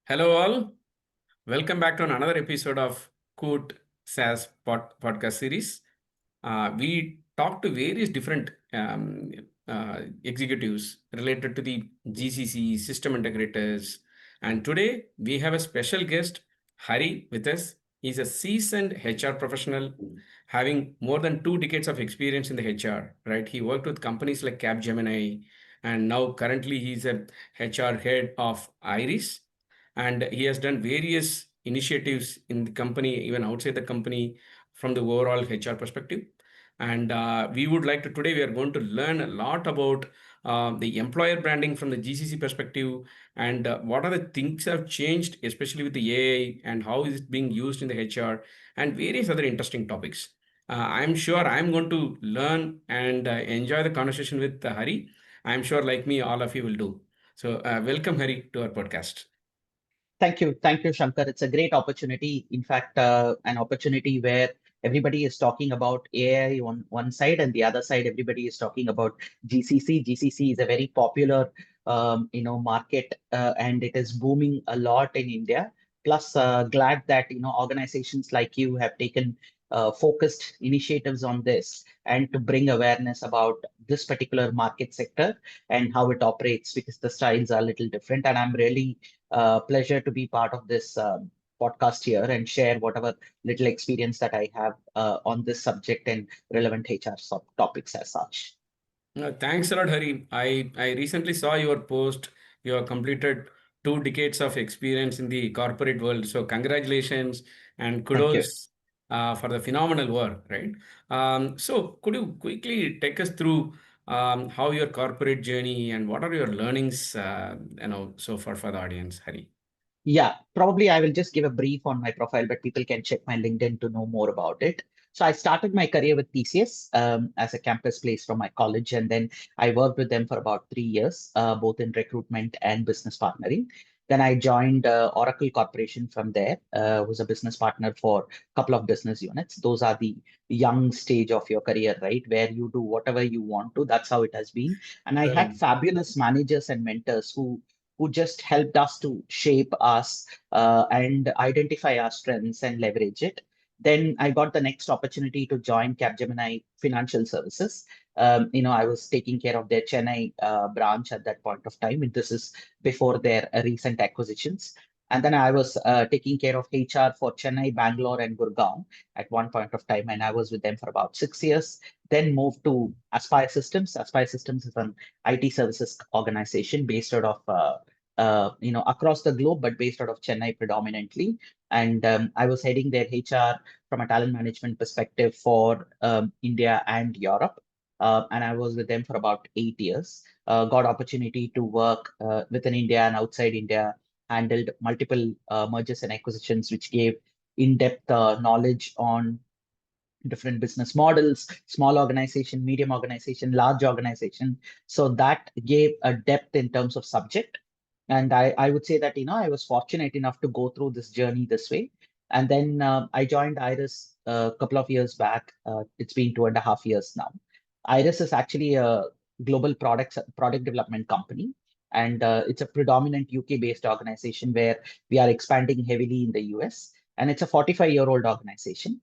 Hello, all. Welcome back to another episode of Coot SaaS podcast series. We talk to various different executives related to the GCC system integrators. And today we have a special guest, Hari, with us. He's a seasoned HR professional having more than 2 decades of experience in the HR, right? He worked with companies like Capgemini, and now currently he's a HR head of Iris, and he has done various initiatives in the company, even outside the company, from the overall HR perspective. And we would like to today, we are going to learn a lot about the employer branding from the GCC perspective, and what are the things have changed, especially with the AI, and how is it being used in the HR, and various other interesting topics. I'm sure I'm going to learn and enjoy the conversation with Hari. I'm sure, like me, all of you will do. So, welcome, Hari, to our podcast. Thank you, Shankar. It's a great opportunity. In fact, an opportunity where everybody is talking about AI on one side, and the other side, everybody is talking about GCC. GCC is a very popular, market, and it is booming a lot in India. Plus, glad that organizations like you have taken focused initiatives on this and to bring awareness about this particular market sector and how it operates, because the styles are a little different. And I'm really pleasure to be part of this podcast here and share whatever little experience that I have on this subject and relevant HR topics as such. Thanks a lot, Hari. I recently saw your post. You have completed 2 decades of experience in the corporate world. So congratulations and Thank you. kudos for the phenomenal work, right? So could you quickly take us through how your corporate journey and what are your learnings, so far for the audience, Hari? Yeah, probably I will just give a brief on my profile, but people can check my LinkedIn to know more about it. So I started my career with TCS as a campus place from my college, and then I worked with them for about 3 years, both in recruitment and business partnering. Then I joined Oracle Corporation from there, was a business partner for a couple of business units. Those are the young stage of your career, right? Where you do whatever you want to. That's how it has been. And I had Correct. fabulous managers and mentors who just helped us to shape us and identify our strengths and leverage it. Then I got the next opportunity to join Capgemini Financial Services. I was taking care of their Chennai branch at that point of time. And this is before their recent acquisitions. And then I was taking care of HR for Chennai, Bangalore, and Gurgaon at one point of time. And I was with them for about 6 years. Then moved to Aspire Systems. Aspire Systems is an IT services organization based out of across the globe, but based out of Chennai predominantly. And I was heading their HR from a talent management perspective for India and Europe. And I was with them for about 8 years. Got opportunity to work within India and outside India, handled multiple mergers and acquisitions, which gave in-depth knowledge on different business models, small organization, medium organization, large organization. So that gave a depth in terms of subject. And I would say that, I was fortunate enough to go through this journey this way. And then I joined Iris a couple of years back. It's been 2.5 years now. Iris is actually a global product development company. And it's a predominant UK-based organization where we are expanding heavily in the US. And it's a 45-year-old organization.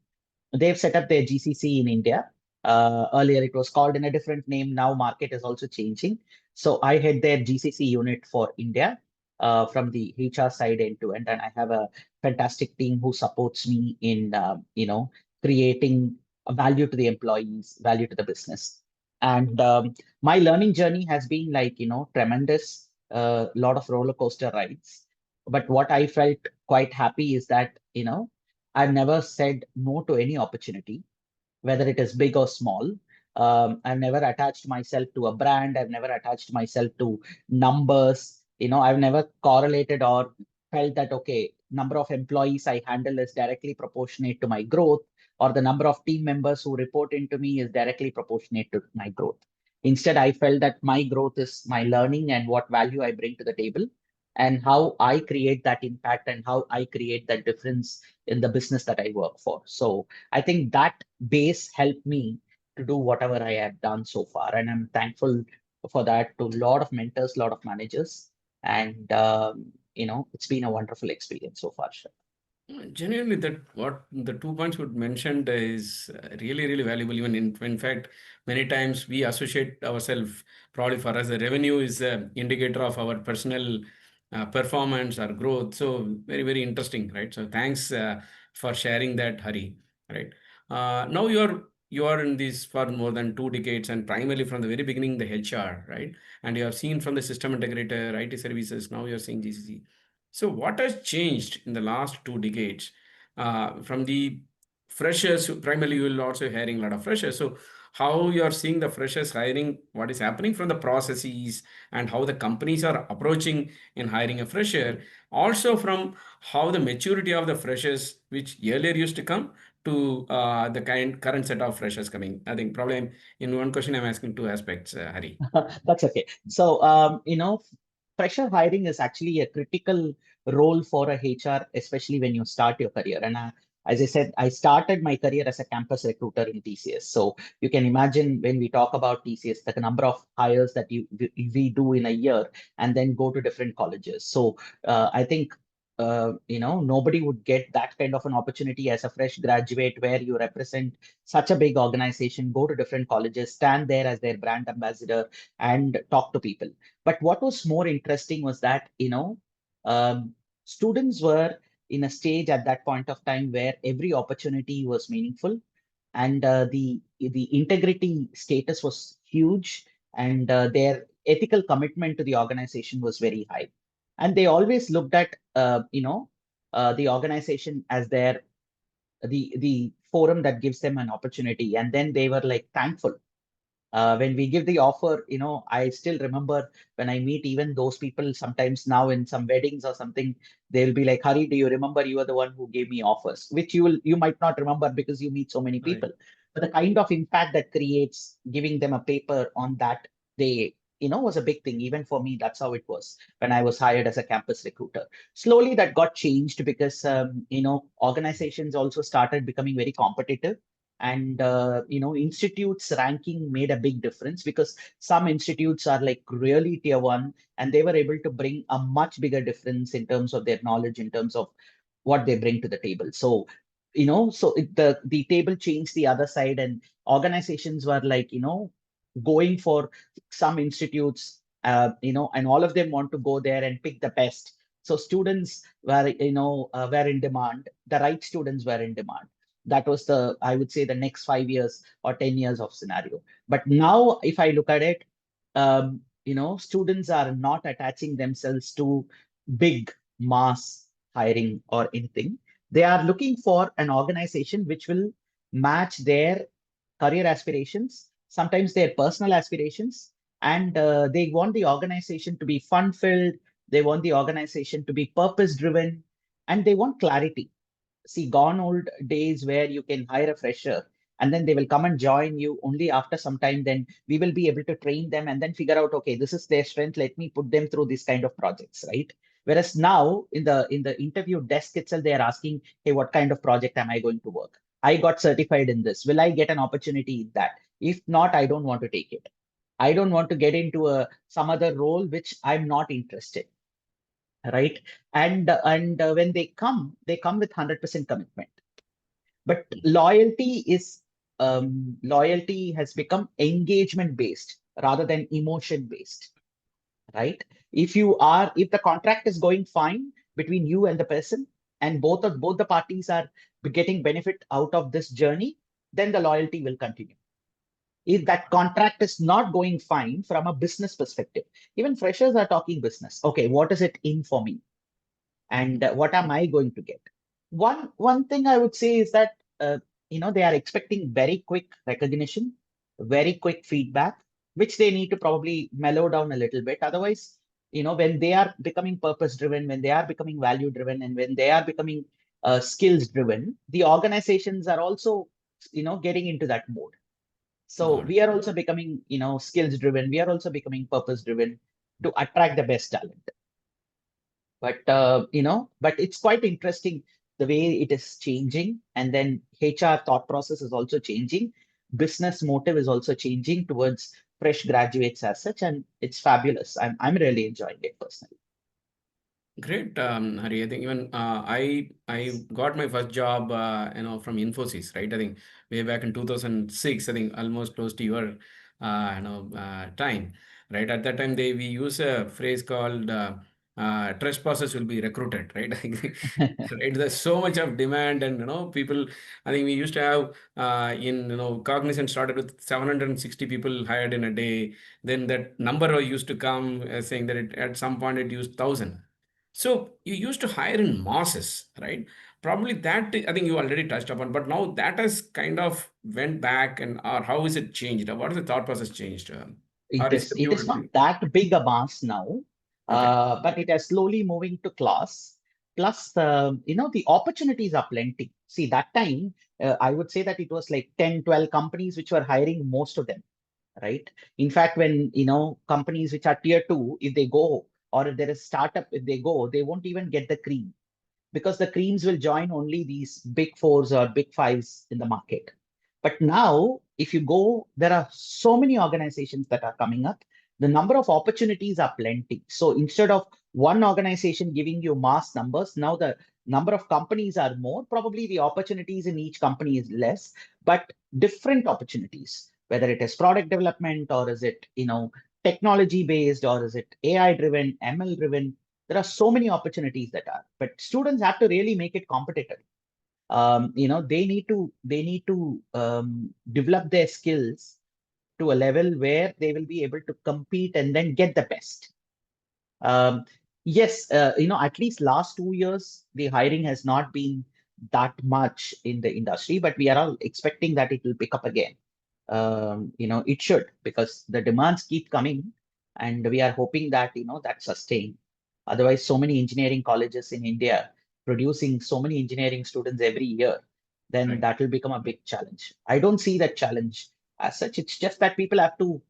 They've set up their GCC in India. Earlier, it was called in a different name. Now, market is also changing. So I head their GCC unit for India from the HR side end to end, and I have a fantastic team who supports me in creating a value to the employees, value to the business. And my learning journey has been like tremendous, lot of roller coaster rides. But what I felt quite happy is that I've never said no to any opportunity, whether it is big or small. I've never attached myself to a brand. I've never attached myself to numbers. I've never correlated or felt that, okay, number of employees I handle is directly proportionate to my growth, or the number of team members who report into me is directly proportionate to my growth. Instead, I felt that my growth is my learning and what value I bring to the table and how I create that impact and how I create that difference in the business that I work for. So I think that base helped me to do whatever I have done so far. And I'm thankful for that to a lot of mentors, a lot of managers. And, it's been a wonderful experience so far. Genuinely, that what the 2 points you mentioned is really, really valuable. Even in fact, many times we associate ourselves, probably for us, the revenue is an indicator of our personal performance or growth. So very, very interesting, right? So thanks for sharing that, Hari. Right. Now you are in this for more than 2 decades, and primarily from the very beginning, the HR, right? And you have seen from the system integrator, IT services. Now you are seeing GCC. So, what has changed in the last 2 decades from the freshers? Primarily, you will also hiring a lot of freshers. So, how you are seeing the freshers hiring? What is happening from the processes and how the companies are approaching in hiring a fresher? Also, from how the maturity of the freshers, which earlier used to come, to the current set of freshers coming. I think probably in one question I'm asking two aspects, Hari. That's okay. So, fresher hiring is actually a critical role for a HR, especially when you start your career. And as I said, I started my career as a campus recruiter in TCS. So you can imagine when we talk about TCS, the number of hires that we do in a year and then go to different colleges. So I think nobody would get that kind of an opportunity as a fresh graduate where you represent such a big organization, go to different colleges, stand there as their brand ambassador and talk to people. But what was more interesting was that, students were in a stage at that point of time where every opportunity was meaningful, and the integrity status was huge, and their ethical commitment to the organization was very high. And they always looked at, the organization as the forum that gives them an opportunity, and then they were like thankful when we give the offer. I still remember when I meet even those people sometimes now in some weddings or something, they'll be like, Hari, do you remember you are the one who gave me offers? Which you might not remember because you meet so many Right. people. But the kind of impact that creates giving them a paper on that day, was a big thing. Even for me, that's how it was when I was hired as a campus recruiter. Slowly that got changed because, organizations also started becoming very competitive, and institutes ranking made a big difference because some institutes are like really tier one, and they were able to bring a much bigger difference in terms of their knowledge, in terms of what they bring to the table. So the table changed the other side, and organizations were like, going for some institutes, and all of them want to go there and pick the best. So students were, were in demand. The right students were in demand. That was the, I would say, the next 5 years or 10 years of scenario. But now if I look at it, students are not attaching themselves to big mass hiring or anything. They are looking for an organization which will match their career aspirations, sometimes their personal aspirations, and they want the organization to be fun filled. They want the organization to be purpose driven, and they want clarity. See, gone old days where you can hire a fresher and then they will come and join you only after some time. Then we will be able to train them and then figure out, okay, this is their strength, let me put them through this kind of projects, right? Whereas now in the interview desk itself, they are asking, hey, what kind of project am I going to work? I got certified in this, will I get an opportunity in that? If not, I don't want to take it. I don't want to get into some other role which I'm not interested, right? And when they come with 100% commitment. But loyalty has become engagement based rather than emotion based, right? If the contract is going fine between you and the person, and both the parties are getting benefit out of this journey, then the loyalty will continue. If that contract is not going fine from a business perspective, even freshers are talking business. Okay, what is it in for me? And what am I going to get? One thing I would say is that, they are expecting very quick recognition, very quick feedback, which they need to probably mellow down a little bit. Otherwise, when they are becoming purpose driven, when they are becoming value driven, and when they are becoming skills driven, the organizations are also, getting into that mode. So Got it. we are also becoming, skills driven. We are also becoming purpose driven to attract the best talent. But it's quite interesting the way it is changing, and then HR thought process is also changing. Business motive is also changing towards fresh graduates as such, and it's fabulous. I'm really enjoying it personally. Great, Hari. I think even I got my first job, from Infosys, right? I think way back in 2006. I think almost close to your, time, right? At that time, we use a phrase called trespassers will be recruited, right? Right. There's so much of demand, and people. I think we used to have Cognizant started with 760 people hired in a day. Then that number used to come saying that at some point it used 1,000. So you used to hire in masses, right? Probably that I think you already touched upon, but now that has kind of went back, and or how is it changed? What is the thought process changed? Or is it a It pure is not thing? that big a mass now, Okay, but it is slowly moving to class. Plus, the opportunities are plenty. See, that time, I would say that it was like 10, 12 companies which were hiring most of them, right? In fact, when, companies which are tier two, if they go, or if there is startup, if they go, they won't even get the cream because the creams will join only these big fours or big fives in the market. But now, if you go, there are so many organizations that are coming up. The number of opportunities are plenty. So instead of one organization giving you mass numbers, now the number of companies are more. Probably the opportunities in each company is less, but different opportunities, whether it is product development or is it, technology based or is it AI driven, ML driven, there are so many opportunities that are, but students have to really make it competitive. They need to develop their skills to a level where they will be able to compete and then get the best. um, yes, at least last 2 years the hiring has not been that much in the industry, but we are all expecting that it will pick up again. It should, because the demands keep coming, and we are hoping that that sustain. Otherwise, so many engineering colleges in India producing so many engineering students every year, then right. that will become a big challenge. I don't see that challenge as such. It's just that people have to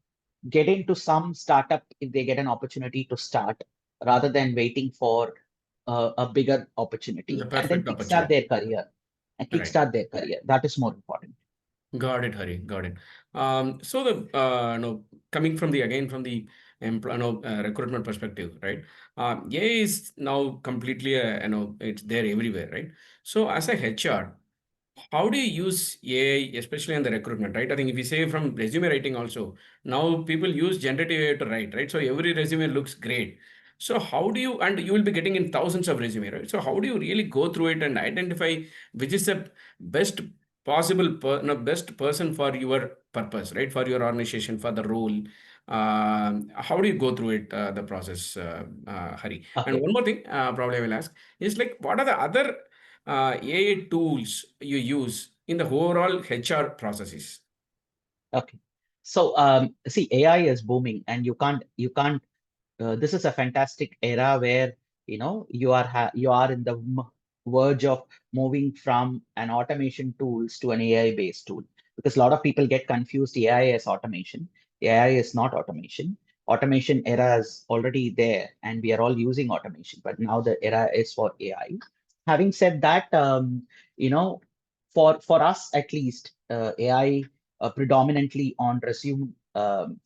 get into some startup if they get an opportunity to start, rather than waiting for a bigger The opportunity and then perfect kickstart opportunity. their career. And Right. kickstart their career. That is more important. Got it, Hari. Got it. So the coming from the again from the recruitment perspective, right? AI is now completely it's there everywhere, right? So as a HR, how do you use AI, especially in the recruitment, right? I think if you say from resume writing also, now people use generative AI to write, right? So every resume looks great. So how do you, and you will be getting in thousands of resume, right? So how do you really go through it and identify which is the best best person for your purpose, right? For your organization, for the role. How do you go through it, the process, Hari? And Okay. one more thing, probably I will ask is like, what are the other AI tools you use in the overall HR processes? Okay. So see, AI is booming, and you can't. This is a fantastic era where you are in the verge of moving from an automation tools to an AI based tool, because a lot of people get confused. AI is automation. AI is not automation. Automation era is already there, and we are all using automation. But now the era is for AI. Having said that, you know, for us at least, AI predominantly on resume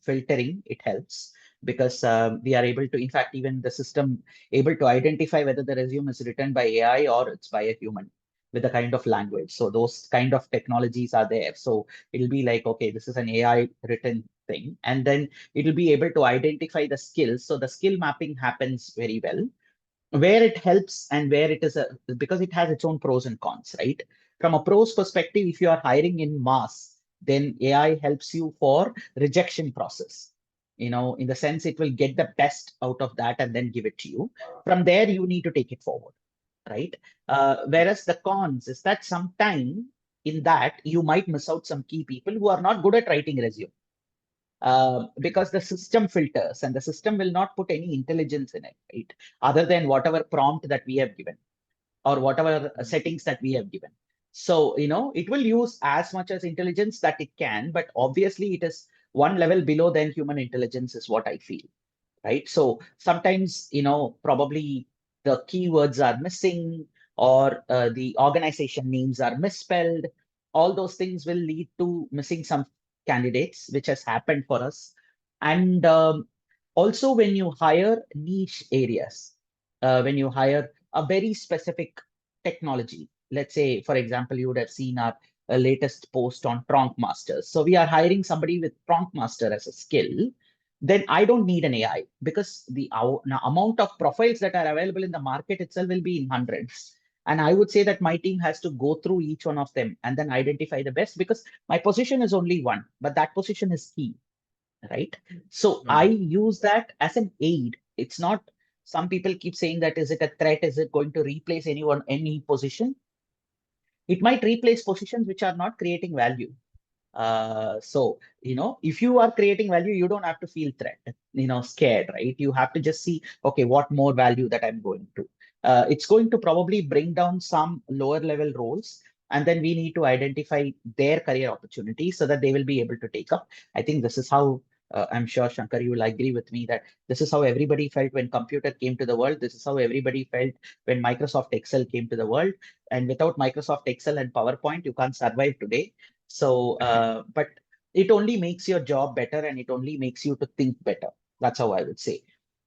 filtering, it helps because we are able to, in fact, even the system able to identify whether the resume is written by AI or it's by a human with a kind of language. So those kind of technologies are there. So it'll be like, okay, this is an AI written thing, and then it'll be able to identify the skills. So the skill mapping happens very well. Where it helps and where it is because it has its own pros and cons, right? From a pros perspective, if you are hiring in mass, then AI helps you for rejection process. In the sense it will get the best out of that and then give it to you. From there, you need to take it forward, right? Whereas the cons is that sometime in that you might miss out some key people who are not good at writing resume, because the system filters and the system will not put any intelligence in it, right? Other than whatever prompt that we have given or whatever settings that we have given. So, it will use as much as intelligence that it can, but obviously it is one level below than human intelligence, is what I feel, right? So sometimes, probably the keywords are missing, or the organization names are misspelled. All those things will lead to missing some candidates, which has happened for us. And also, when you hire niche areas, when you hire a very specific technology. Let's say, for example, you would have seen our latest post on Prompt Masters. So we are hiring somebody with Prompt Master as a skill. Then I don't need an AI, because the amount of profiles that are available in the market itself will be in hundreds. And I would say that my team has to go through each one of them and then identify the best, because my position is only one, but that position is key, right? So I Right. use that as an aid. It's not, some people keep saying that, is it a threat? Is it going to replace anyone, any position? It might replace positions which are not creating value. So, if you are creating value, you don't have to feel scared, right? You have to just see, okay, what more value that I'm going to. It's going to probably bring down some lower level roles, and then we need to identify their career opportunities so that they will be able to take up. I think this is how, I'm sure, Shankar, you will agree with me that this is how everybody felt when computer came to the world. This is how everybody felt when Microsoft Excel came to the world. And without Microsoft Excel and PowerPoint, you can't survive today. So, but it only makes your job better, and it only makes you to think better. That's how I would say.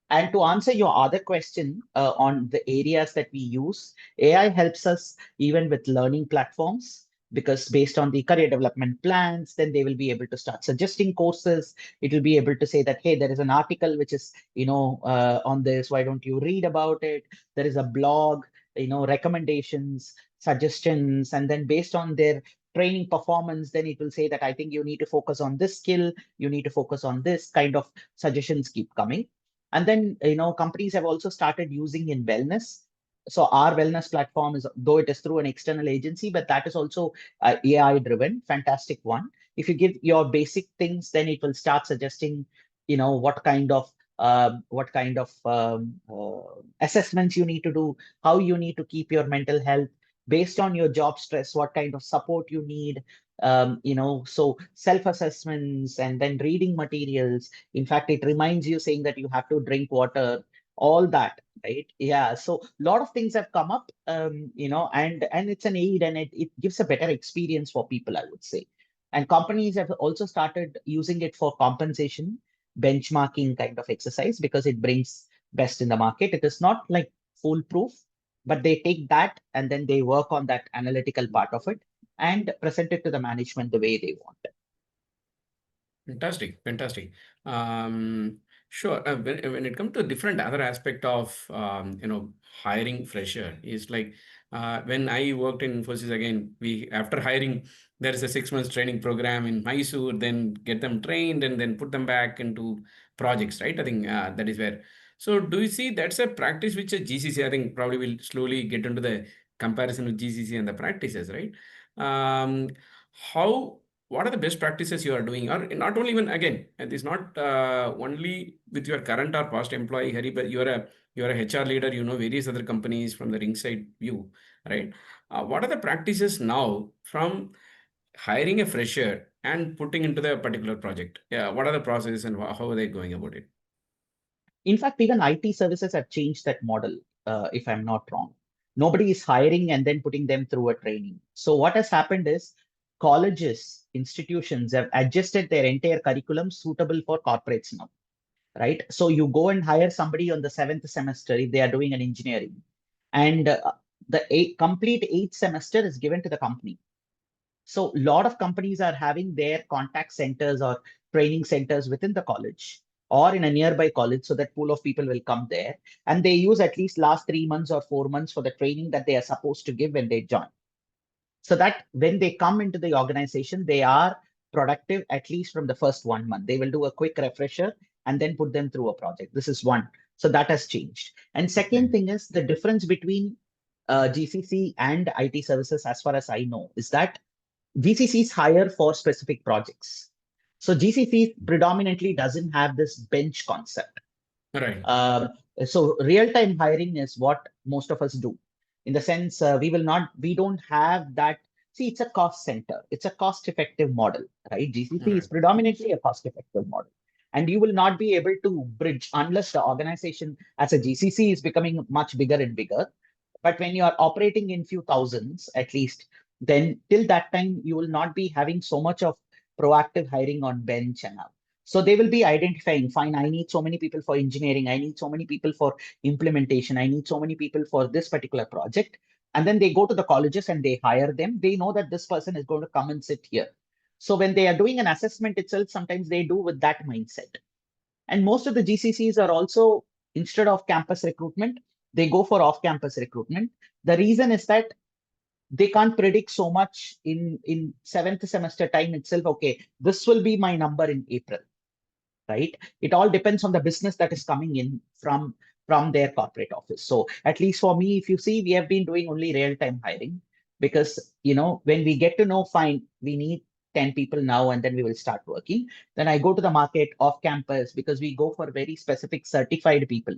And to answer your other question on the areas that we use, AI helps us even with learning platforms, because based on the career development plans, then they will be able to start suggesting courses. It will be able to say that, hey, there is an article which is, on this. Why don't you read about it? There is a blog, recommendations, suggestions, and then based on their training performance, then it will say that I think you need to focus on this skill, you need to focus on this kind of suggestions keep coming. And then, companies have also started using in wellness. So our wellness platform is, though it is through an external agency, but that is also AI driven, fantastic one. If you give your basic things, then it will start suggesting, what kind of assessments you need to do, how you need to keep your mental health based on your job stress, what kind of support you need. So self-assessments and then reading materials. In fact, it reminds you saying that you have to drink water, all that, right? Yeah. So a lot of things have come up, and it's an aid, and it gives a better experience for people, I would say. And companies have also started using it for compensation, benchmarking kind of exercise, because it brings best in the market. It is not like foolproof, but they take that and then they work on that analytical part of it and present it to the management the way they want. Fantastic, fantastic. Sure. When it comes to different other aspect of hiring fresher is like when I worked in Infosys again, we after hiring there is a 6 months training program in Mysore, then get them trained and then put them back into projects, right? I think that is where. So do you see that's a practice which a GCC I think probably will slowly get into the comparison with GCC and the practices, right? How what are the best practices you are doing, or not only even again it is not only with your current or past employee Hari, but you are a HR leader, you know various other companies from the ringside view, right? What are the practices now from hiring a fresher and putting into the particular project? Yeah, what are the processes and how are they going about it? In fact, even IT services have changed that model, if I'm not wrong. Nobody is hiring and then putting them through a training. So what has happened is colleges, institutions have adjusted their entire curriculum suitable for corporates now, right? So you go and hire somebody on the seventh semester if they are doing an engineering, and the complete eighth semester is given to the company. So a lot of companies are having their contact centers or training centers within the college or in a nearby college, so that pool of people will come there, and they use at least last 3 months or 4 months for the training that they are supposed to give when they join, so that when they come into the organization, they are productive at least from the first 1 month. They will do a quick refresher and then put them through a project. This is one. So that has changed. And second Okay. thing is the difference between GCC and IT services, as far as I know, is that GCCs hire for specific projects. So GCC predominantly doesn't have this bench concept. Right. Um, so real-time hiring is what most of us do. In the sense, we don't have that. See, it's a cost center. It's a cost-effective model, right? GCC is Right. predominantly a cost-effective model. And you will not be able to bridge unless the organization as a GCC is becoming much bigger and bigger. But when you are operating in few thousands, at least, then till that time, you will not be having so much of proactive hiring on bench and all. So they will be identifying, fine, I need so many people for engineering, I need so many people for implementation, I need so many people for this particular project. And then they go to the colleges and they hire them. They know that this person is going to come and sit here. So when they are doing an assessment itself, sometimes they do with that mindset. And most of the GCCs are also, instead of campus recruitment, they go for off campus recruitment. The reason is that they can't predict so much in seventh semester time itself. Okay, this will be my number in April, right? It all depends on the business that is coming in from their corporate office. So at least for me, if you see, we have been doing only real-time hiring because, when we get to know, fine, we need 10 people now, and then we will start working. Then I go to the market off campus because we go for very specific certified people.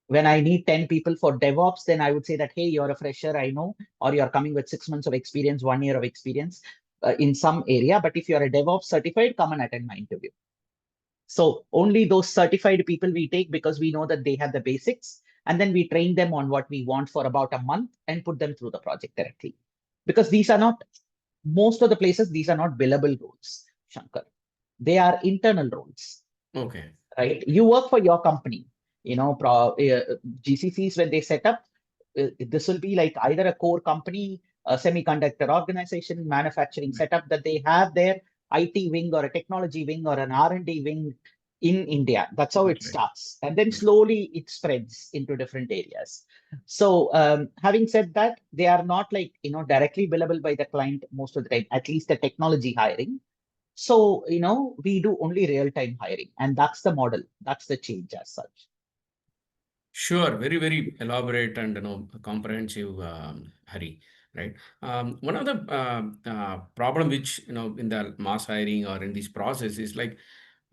When I need 10 people for DevOps, then I would say that, hey, you're a fresher, I know, or you're coming with 6 months of experience, 1 year of experience in some area. But if you're a DevOps certified, come and attend my interview. So only those certified people we take because we know that they have the basics. And then we train them on what we want for about a month and put them through the project directly. Because these are not, most of the places, these are not billable roles, Shankar. They are internal roles. Okay. Right? You work for your company. GCCs, when they set up, this will be like either a core company, a semiconductor organization, manufacturing setup that they have their IT wing or a technology wing or an R&D wing in India. That's how it starts. And then slowly it spreads into different areas. So having said that, they are not like, directly billable by the client most of the time, at least the technology hiring. So, we do only real-time hiring, and that's the model. That's the change as such. Sure, very, very elaborate and comprehensive, Hari, right? One of the problem which in the mass hiring or in this process is like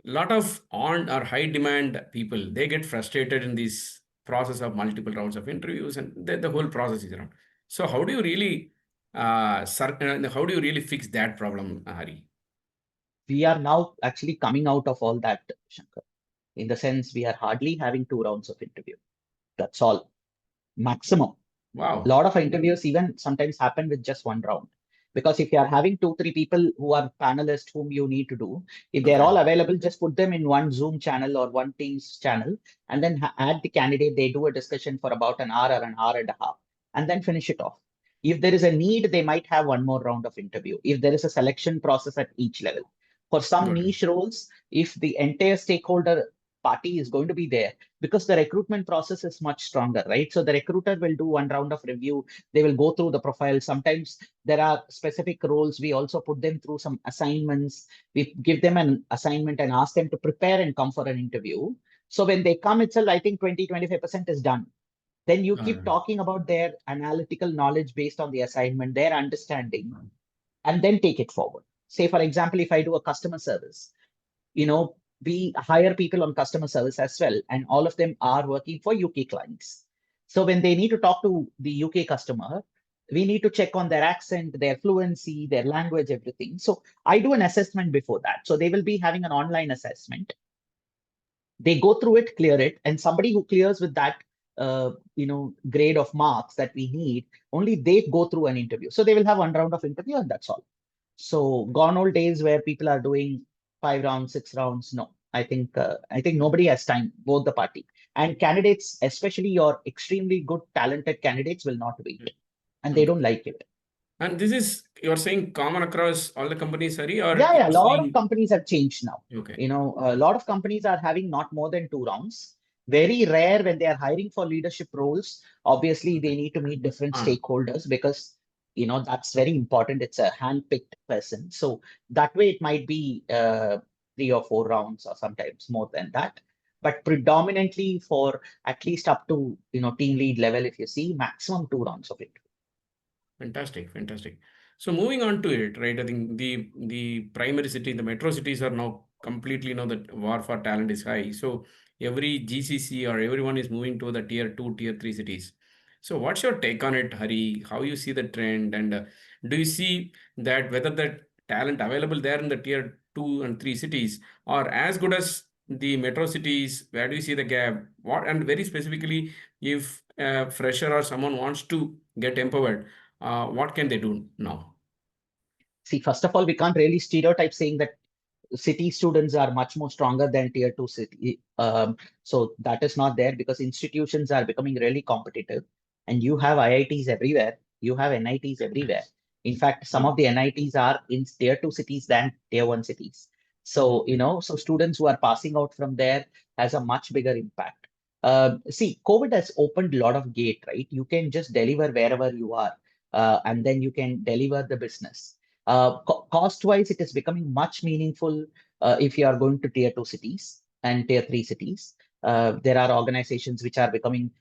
lot of on or high demand people, they get frustrated in this process of multiple rounds of interviews, and the whole process is around. So how do you really how do you really fix that problem, Hari? We are now actually coming out of all that, Shankar. In the sense, we are hardly having 2 rounds of interview. That's all. Maximum. Wow. A lot of interviews even sometimes happen with just 1 round. Because if you are having 2, 3 people who are panelists whom you need to do, if they're all available, just put them in one Zoom channel or one Teams channel, and then add the candidate. They do a discussion for about an hour or an hour and a half, and then finish it off. If there is a need, they might have one more round of interview. If there is a selection process at each level. For some niche roles, if the entire stakeholder party is going to be there, because the recruitment process is much stronger, right? So the recruiter will do 1 round of review. They will go through the profile. Sometimes there are specific roles. We also put them through some assignments. We give them an assignment and ask them to prepare and come for an interview. So when they come itself, I think 20-25% is done. Then you keep talking about their analytical knowledge based on the assignment, their understanding, and then take it forward. Say, for example, if I do a customer service, we hire people on customer service as well, and all of them are working for UK clients. So when they need to talk to the UK customer, we need to check on their accent, their fluency, their language, everything. So I do an assessment before that. So they will be having an online assessment. They go through it, clear it, and somebody who clears with that grade of marks that we need, only they go through an interview. So they will have 1 round of interview, and that's all. So gone old days where people are doing 5 rounds, 6 rounds. No, I think nobody has time, both the party. And candidates, especially your extremely good, talented candidates, will not wait, and they don't like it. And this is, you're saying, common across all the companies, Hari, or Yeah. A you're lot of seeing... companies have changed now. Okay. A lot of companies are having not more than 2 rounds. Very rare when they are hiring for leadership roles. Obviously, they need to meet different stakeholders because that's very important. It's a hand-picked person. So that way it might be 3 or 4 rounds or sometimes more than that. But predominantly for at least up to team lead level, if you see, maximum 2 rounds of it. Fantastic, fantastic. So moving on to it, right? I think the primary city, the metro cities are now completely, the war for talent is high. So every GCC or everyone is moving to the tier 2, tier 3 cities. So what's your take on it, Hari? How you see the trend, and do you see that whether the talent available there in the tier 2 and 3 cities are as good as the metro cities? Where do you see the gap? What, and very specifically, if a fresher or someone wants to get empowered, what can they do now? See, first of all, we can't really stereotype saying that city students are much more stronger than tier two city. So that is not there because institutions are becoming really competitive, and you have IITs everywhere, you have NITs everywhere. In fact, some of the NITs are in tier two cities than tier one cities. So, so students who are passing out from there has a much bigger impact. See, COVID has opened a lot of gate, right? You can just deliver wherever you are, and then you can deliver the business. Cost-wise, it is becoming much meaningful if you are going to tier two cities and tier three cities. There are organizations which are becoming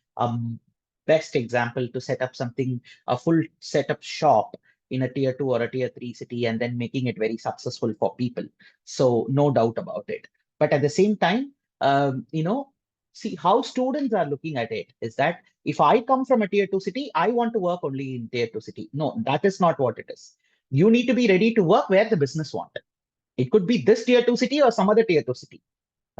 best example to set up something, a full setup shop in a tier two or a tier three city, and then making it very successful for people. So no doubt about it. But at the same time, see how students are looking at it is that if I come from a tier two city, I want to work only in tier two city. No, that is not what it is. You need to be ready to work where the business want. It could be this tier two city or some other tier two city,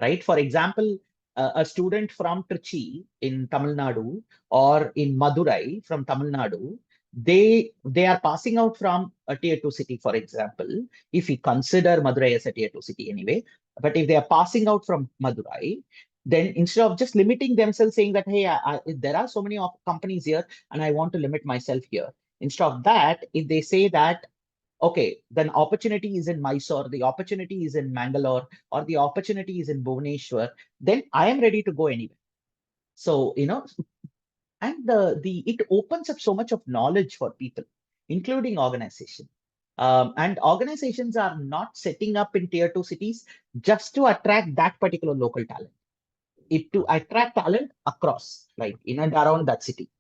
right? For example, a student from Trichy in Tamil Nadu or in Madurai from Tamil Nadu, they are passing out from a tier two city, for example, if we consider Madurai as a tier two city anyway. But if they are passing out from Madurai, then instead of just limiting themselves, saying that, hey, there are so many companies here and I want to limit myself here. Instead of that, if they say that, okay, then opportunity is in Mysore, the opportunity is in Mangalore, or the opportunity is in Bhubaneswar, then I am ready to go anywhere. So, and it opens up so much of knowledge for people, including organization. And organizations are not setting up in tier two cities just to attract that particular local talent. It to attract talent across, like in and around that city.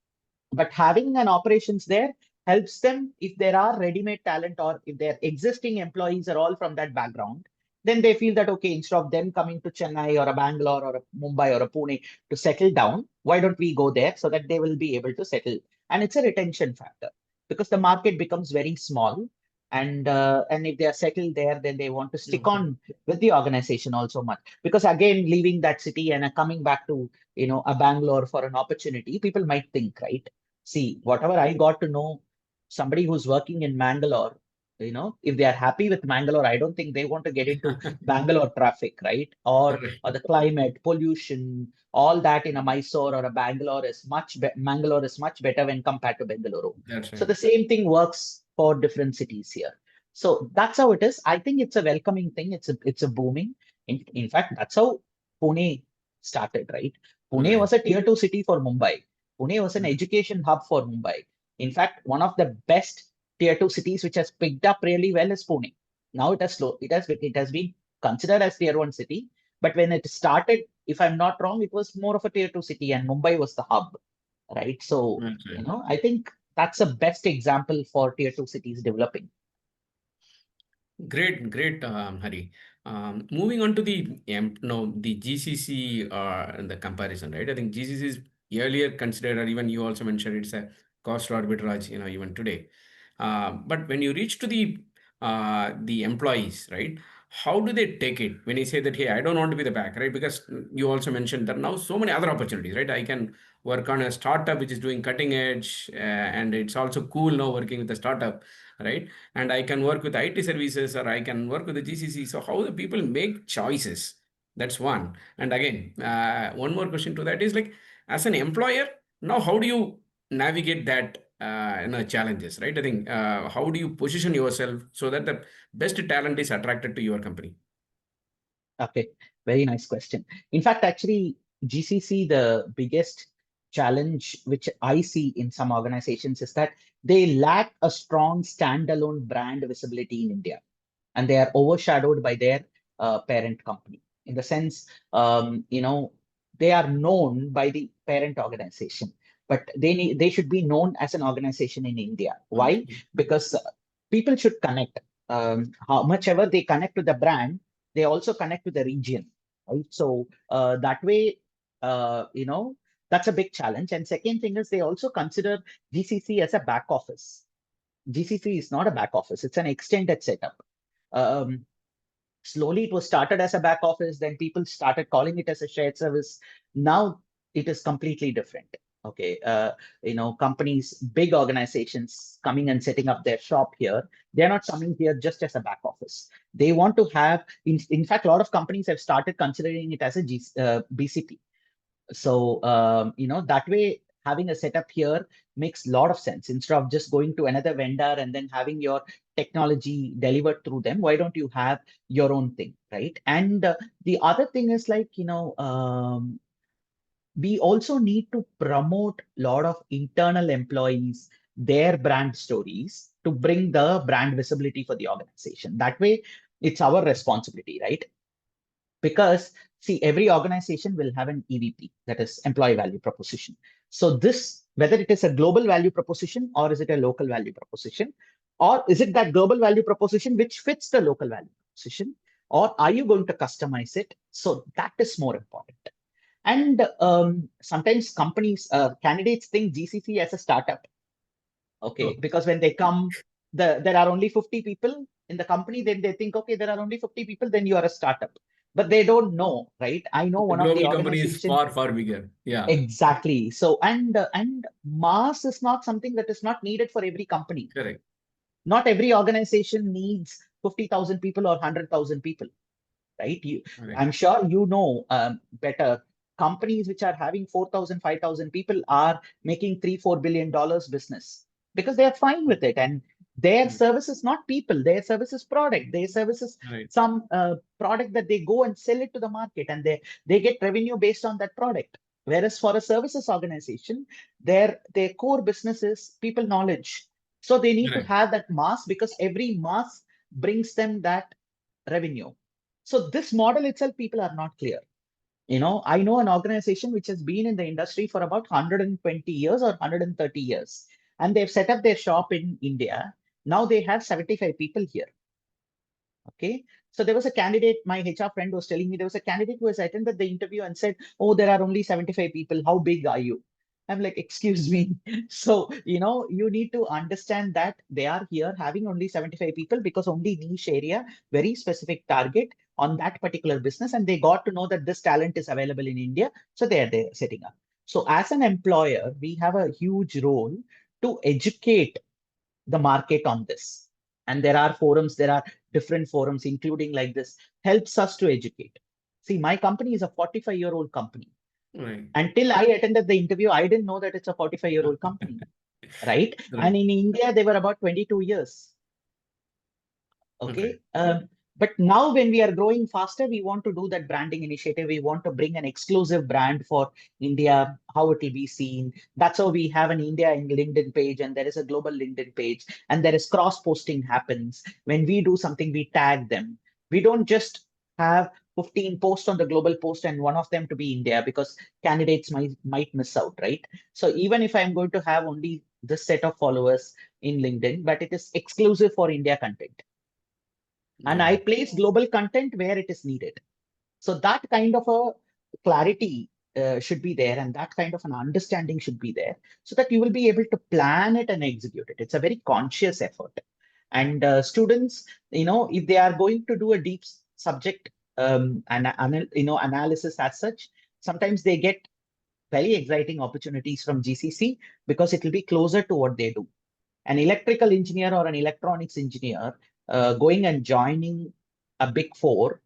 But having an operations there helps them if there are ready-made talent or if their existing employees are all from that background, then they feel that, okay, instead of them coming to Chennai or a Bangalore or a Mumbai or a Pune to settle down, why don't we go there so that they will be able to settle? And it's a retention factor because the market becomes very small. And if they are settled there, then they want to stick on with the organization also much. Because again, leaving that city and coming back to a Bangalore for an opportunity, people might think, right? See, whatever I got to know, somebody who's working in Mangalore, if they are happy with Mangalore, I don't think they want to get into Bangalore traffic, right? Or the climate, pollution, all that in a Mysore or a Bangalore is Mangalore is much better when compared to Bengaluru. That's So right. the same thing works for different cities here. So that's how it is. I think it's a welcoming thing. It's a booming. In fact, that's how Pune started, right? Pune Right. was a tier two city for Mumbai. Pune was an education hub for Mumbai. In fact, one of the best tier two cities which has picked up really well is Pune. Now it has been considered as tier one city, but when it started, if I'm not wrong, it was more of a tier two city, and Mumbai was the hub, right? So That's right. I think that's a best example for tier two cities developing. Great, great, Hari. Moving on to the no, the GCC and the comparison, right? I think GCC is earlier considered, or even you also mentioned, it's a cost arbitrage, even today. But when you reach to the employees, right? How do they take it when you say that, hey, I don't want to be the back, right? Because you also mentioned there are now so many other opportunities, right? I can work on a startup which is doing cutting edge, and it's also cool now working with a startup, right? And I can work with IT services or I can work with the GCC. So how the people make choices? That's one. And again, one more question to that is like, as an employer, now how do you navigate that challenges, right? I think how do you position yourself so that the best talent is attracted to your company? Okay, very nice question. In fact, actually, GCC, the biggest challenge which I see in some organizations is that they lack a strong standalone brand visibility in India, and they are overshadowed by their parent company. In the sense, they are known by the parent organization, but they should be known as an organization in India. Why? Okay. Because people should connect. How much ever they connect to the brand, they also connect to the region, right? So that way, that's a big challenge. And second thing is they also consider GCC as a back office. GCC is not a back office; it's an extended setup. Um, Slowly it was started as a back office, then people started calling it as a shared service. Now it is completely different. Okay, companies, big organizations coming and setting up their shop here. They're not coming here just as a back office. They want to have, in fact, a lot of companies have started considering it as a BCP. So, that way, having a setup here makes a lot of sense. Instead of just going to another vendor and then having your technology delivered through them, why don't you have your own thing, right? And the other thing is like, we also need to promote a lot of internal employees, their brand stories to bring the brand visibility for the organization. That way, it's our responsibility, right? Because see, every organization will have an EVP, that is employee value proposition. So this, whether it is a global value proposition or is it a local value proposition, or is it that global value proposition which fits the local value proposition, or are you going to customize it? So that is more important. And sometimes candidates think GCC as a startup. Okay, Oh, because when they come, there are only 50 people in the company, then they think, okay, there are only 50 people, then you are a startup. But they don't know, right? I know the one of the global company is organization. far, far bigger. Yeah, Exactly. So, and mass is not something that is not needed for every company. correct. Not every organization needs 50,000 people or 100,000 people, right? Correct. I'm sure you know better. Companies which are having 4,000, 5,000 people are making $3, $4 billion business because they are fine with it. And their Mm, service is not people, their service is product. Their service is right. some product that they go and sell it to the market, and they get revenue based on that product. Whereas for a services organization, their core business is people knowledge. So they need to Correct. have that mass because every mass brings them that revenue. So this model itself, people are not clear. I know an organization which has been in the industry for about 120 years or 130 years, and they've set up their shop in India. Now they have 75 people here. Okay. So there was a candidate, my HR friend was telling me there was a candidate who has attended the interview and said, "Oh, there are only 75 people. How big are you?" I'm like, "Excuse me." So, you need to understand that they are here having only 75 people because only niche area, very specific target on that particular business. And they got to know that this talent is available in India. So they are there setting up. So as an employer, we have a huge role to educate the market on this. And there are different forums, including like this, helps us to educate. See, my company is a 45-year-old company. Right. Until I attended the interview, I didn't know that it's a 45-year-old company, right? And Right. in India, they were about 22 years. Okay. Okay. But now when we are growing faster, we want to do that branding initiative. We want to bring an exclusive brand for India, how it will be seen. That's how we have an India in LinkedIn page, and there is a global LinkedIn page, and there is cross posting happens. When we do something, we tag them. We don't just have 15 posts on the global post and one of them to be India because candidates might miss out, right? So even if I'm going to have only this set of followers in LinkedIn, but it is exclusive for India content, and Yeah. I place global content where it is needed. So that kind of a clarity should be there, and that kind of an understanding should be there, so that you will be able to plan it and execute it. It's a very conscious effort. And students, if they are going to do a deep subject analysis as such, sometimes they get very exciting opportunities from GCC because it will be closer to what they do. An electrical engineer or an electronics engineer going and joining a big four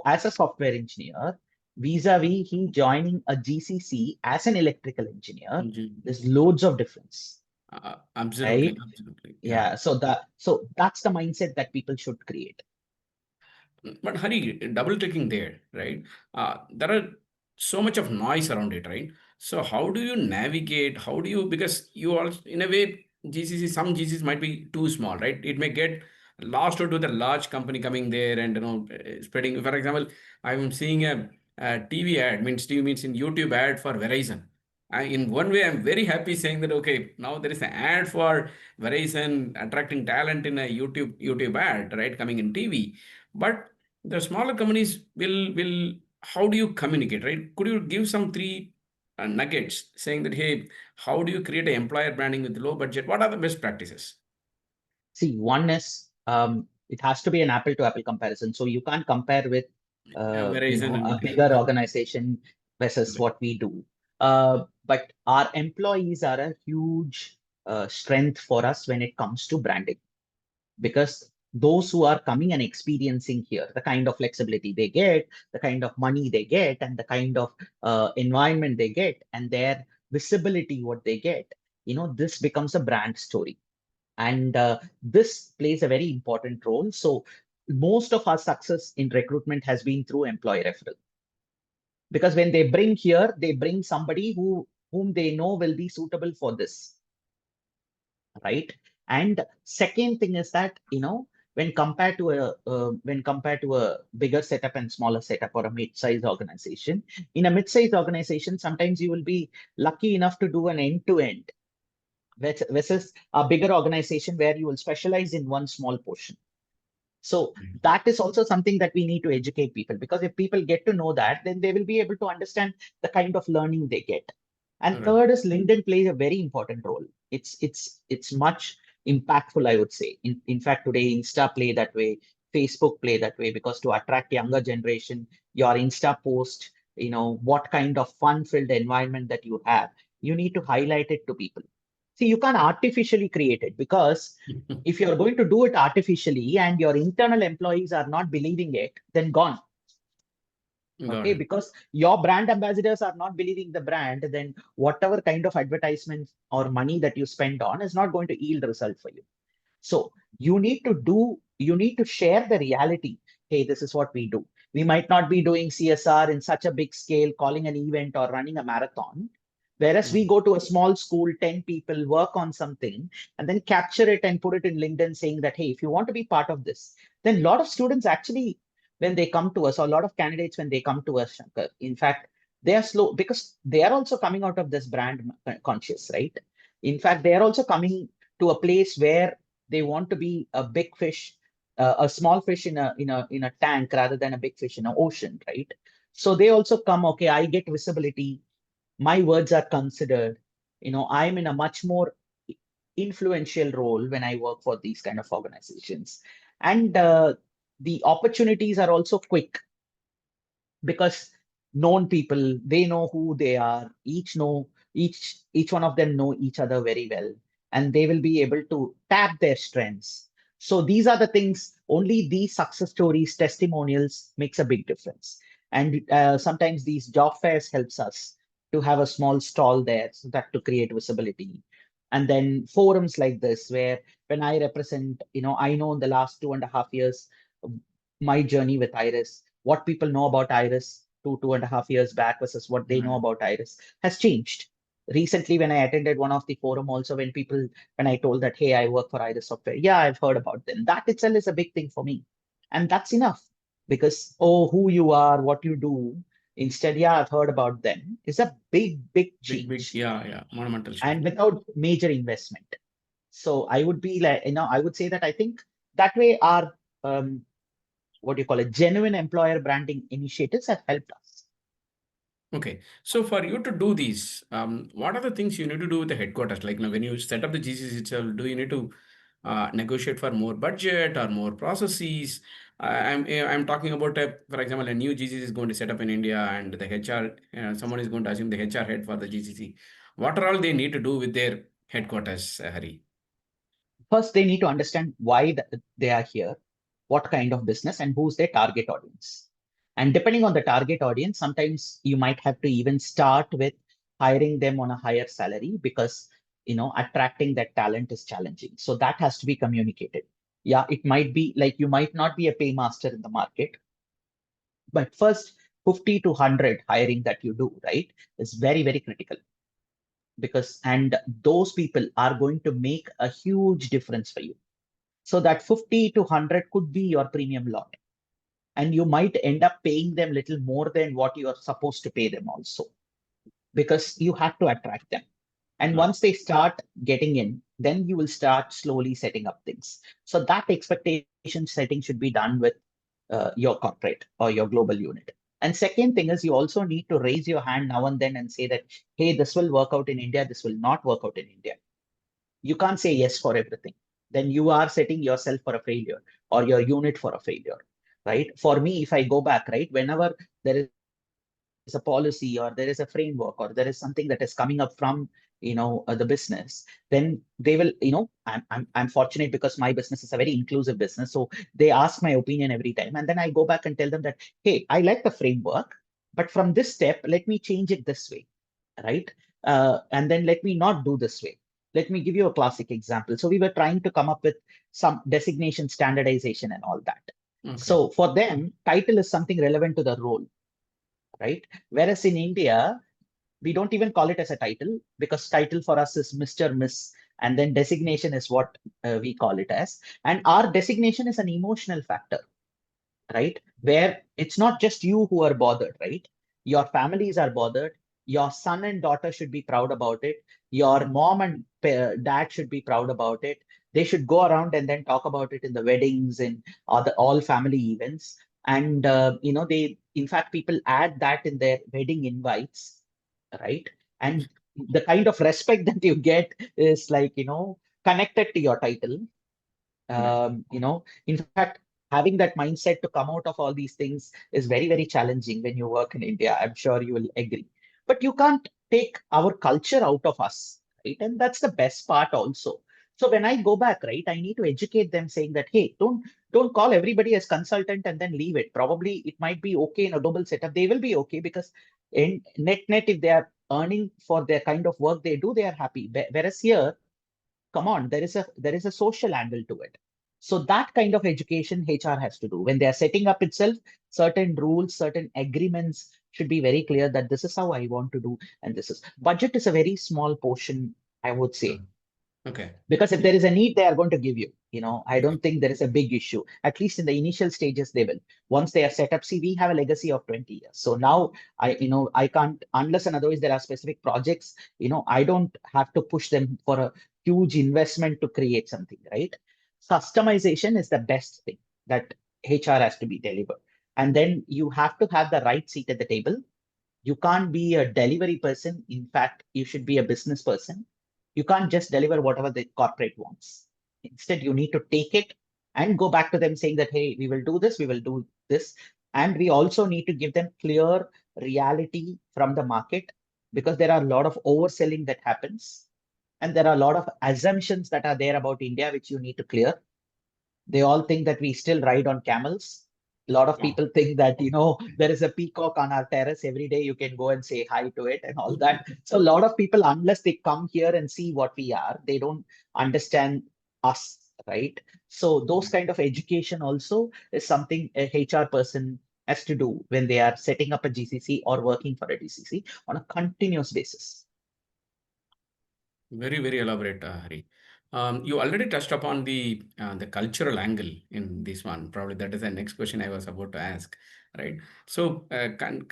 as a software engineer, vis-a-vis he joining a GCC as an electrical engineer, Mhm. there's loads of difference, Absolutely. right? Absolutely. Yeah. Yeah. So that's the mindset that people should create. But Hari, double clicking there, right? There are so much of noise around it, right? So how do you navigate? How do you, because you are in a way GCC, some GCCs might be too small, right? It may get lost to the large company coming there and spreading. For example, I'm seeing a TV ad, means TV means in YouTube ad for Verizon. In one way, I'm very happy saying that okay, now there is an ad for Verizon attracting talent in a YouTube ad, right, coming in TV. But the smaller companies will how do you communicate, right? Could you give some three nuggets saying that hey, how do you create an employer branding with low budget? What are the best practices? See, one is it has to be an apple to apple comparison. So you can't compare with Verizon and a YouTube. bigger organization versus Correct. what we do. But our employees are a huge strength for us when it comes to branding, because those who are coming and experiencing here, the kind of flexibility they get, the kind of money they get, and the kind of environment they get, and their visibility, what they get, this becomes a brand story. And this plays a very important role. So most of our success in recruitment has been through employee referral, because when they bring here, they bring somebody whom they know will be suitable for this, right? And second thing is that, when compared to a bigger setup and smaller setup or a mid-sized organization, in a mid-sized organization, sometimes you will be lucky enough to do an end-to-end, versus a bigger organization where you will specialize in one small portion. So that is also something that we need to educate people, because if people get to know that, then they will be able to understand the kind of learning they get. And Right. third is LinkedIn plays a very important role. It's much impactful, I would say. In fact, today Insta play that way, Facebook play that way, because to attract younger generation, your Insta post, what kind of fun-filled environment that you have, you need to highlight it to people. See, you can't artificially create it, because if you're going to do it artificially and your internal employees are not believing it, then gone. Got Okay, it. because your brand ambassadors are not believing the brand, then whatever kind of advertisement or money that you spend on is not going to yield result for you. So you need to share the reality. Hey, this is what we do. We might not be doing CSR in such a big scale, calling an event or running a marathon. Whereas we go to a small school, 10 people, work on something, and then capture it and put it in LinkedIn saying that, hey, if you want to be part of this, then a lot of students actually, when they come to us, or a lot of candidates, when they come to us, Shankar, in fact, they are slow, because they are also coming out of this brand conscious, right? In fact, they are also coming to a place where they want to be a big fish, a small fish in a tank rather than a big fish in an ocean, right? So they also come, okay, I get visibility, my words are considered, I'm in a much more influential role when I work for these kind of organizations. And the opportunities are also quick, because known people, they know who they are, each one of them know each other very well, and they will be able to tap their strengths. So these are the things, only these success stories, testimonials makes a big difference. And sometimes these job fairs helps us to have a small stall there, so that to create visibility. And then forums like this, where when I represent, I know in the last 2.5 years, my journey with Iris, what people know about Iris 2.5 years back versus what they know Right. about Iris has changed. Recently, when I attended one of the forum, also when I told that, hey, I work for Iris Software, yeah, I've heard about them. That itself is a big thing for me, and that's enough. Because, oh, who you are, what you do, instead, yeah, I've heard about them, is a big Big, change, yeah, yeah, monumental shift. and without major investment. So I would be like, I would say that I think that way our what do you call it, genuine employer branding initiatives have helped us. Okay, so for you to do these, what are the things you need to do with the headquarters? Like, when you set up the GCC itself, do you need to negotiate for more budget or more processes? I'm talking about, for example, a new GCC is going to set up in India, and the HR, someone is going to assume the HR head for the GCC. What are all they need to do with their headquarters, Hari? First, they need to understand why they are here, what kind of business, and who's their target audience. And depending on the target audience, sometimes you might have to even start with hiring them on a higher salary, because attracting that talent is challenging. So that has to be communicated. Yeah, it might be like you might not be a paymaster in the market, but first 50 to 100 hiring that you do, right, is very critical, because and those people are going to make a huge difference for you. So that 50 to 100 could be your premium lot, and you might end up paying them little more than what you are supposed to pay them also, because you have to attract them. And Right. once they start getting in, then you will start slowly setting up things. So that expectation setting should be done with your corporate or your global unit. And second thing is, you also need to raise your hand now and then and say that, hey, this will work out in India, this will not work out in India. You can't say yes for everything. Then you are setting yourself for a failure, or your unit for a failure, right? For me, if I go back, right, whenever there is a new a policy or there is a framework or there is something that is coming up from the business, then they will, I'm fortunate because my business is a very inclusive business, so they ask my opinion every time, and then I go back and tell them that, hey, I like the framework, but from this step let me change it this way, right? And then let me not do this way. Let me give you a classic example. So we were trying to come up with some designation standardization and all that. Okay. So for them, title is something relevant to the role, right? Whereas in India, we don't even call it as a title, because title for us is Mr., Miss, and then designation is what we call it as. And our designation is an emotional factor, right? Where it's not just you who are bothered, right? Your families are bothered. Your son and daughter should be proud about it. Your mom and dad should be proud about it. They should go around and then talk about it in the weddings and other all family events. And they, in fact, people add that in their wedding invites, right? And the kind of respect that you get is like, connected to your title. In fact, having that mindset to come out of all these things is very, very challenging when you work in India. I'm sure you will agree. But you can't take our culture out of us, right? And that's the best part also. So when I go back, right, I need to educate them saying that, hey, don't call everybody as consultant and then leave it. Probably it might be okay in a global setup. They will be okay because in net, if they are earning for their kind of work they do, they are happy. Whereas here, come on, there is a social angle to it. So that kind of education HR has to do when they are setting up itself. Certain rules, certain agreements should be very clear that this is how I want to do, and this is budget is a very small portion, I would say, Okay. because if there is a need they are going to give you. I don't think there is a big issue, at least in the initial stages. They will, once they are set up. See, we have a legacy of 20 years, so now I can't, unless and otherwise there are specific projects, I don't have to push them for a huge investment to create something, right? Customization is the best thing that HR has to be delivered, and then you have to have the right seat at the table. You can't be a delivery person. In fact, you should be a business person. You can't just deliver whatever the corporate wants. Instead, you need to take it and go back to them saying that, hey, we will do this, we will do this. And we also need to give them clear reality from the market, because there are a lot of overselling that happens. And there are a lot of assumptions that are there about India, which you need to clear. They all think that we still ride on camels. A lot of people think that, there is a peacock on our terrace. Every day you can go and say hi to it and all that. So a lot of people, unless they come here and see what we are, they don't understand us, right? So those kind of education also is something a HR person has to do when they are setting up a GCC or working for a GCC on a continuous basis. Very, very elaborate, Hari. You already touched upon the cultural angle in this one. Probably that is the next question I was about to ask, right? So,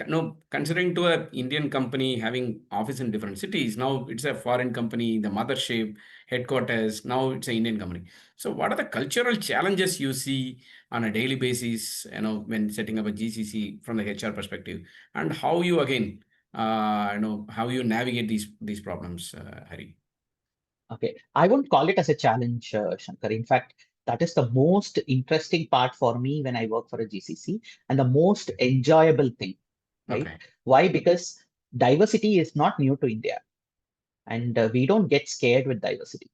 no, considering to a Indian company having office in different cities, now it's a foreign company, the mothership, headquarters, now it's an Indian company. So, what are the cultural challenges you see on a daily basis, when setting up a GCC from the HR perspective, and how you again, how you navigate these problems, Hari? Okay, I won't call it as a challenge, Shankar. In fact, that is the most interesting part for me when I work for a GCC, and the most enjoyable thing, right? Okay. Why? Because diversity is not new to India, and we don't get scared with diversity.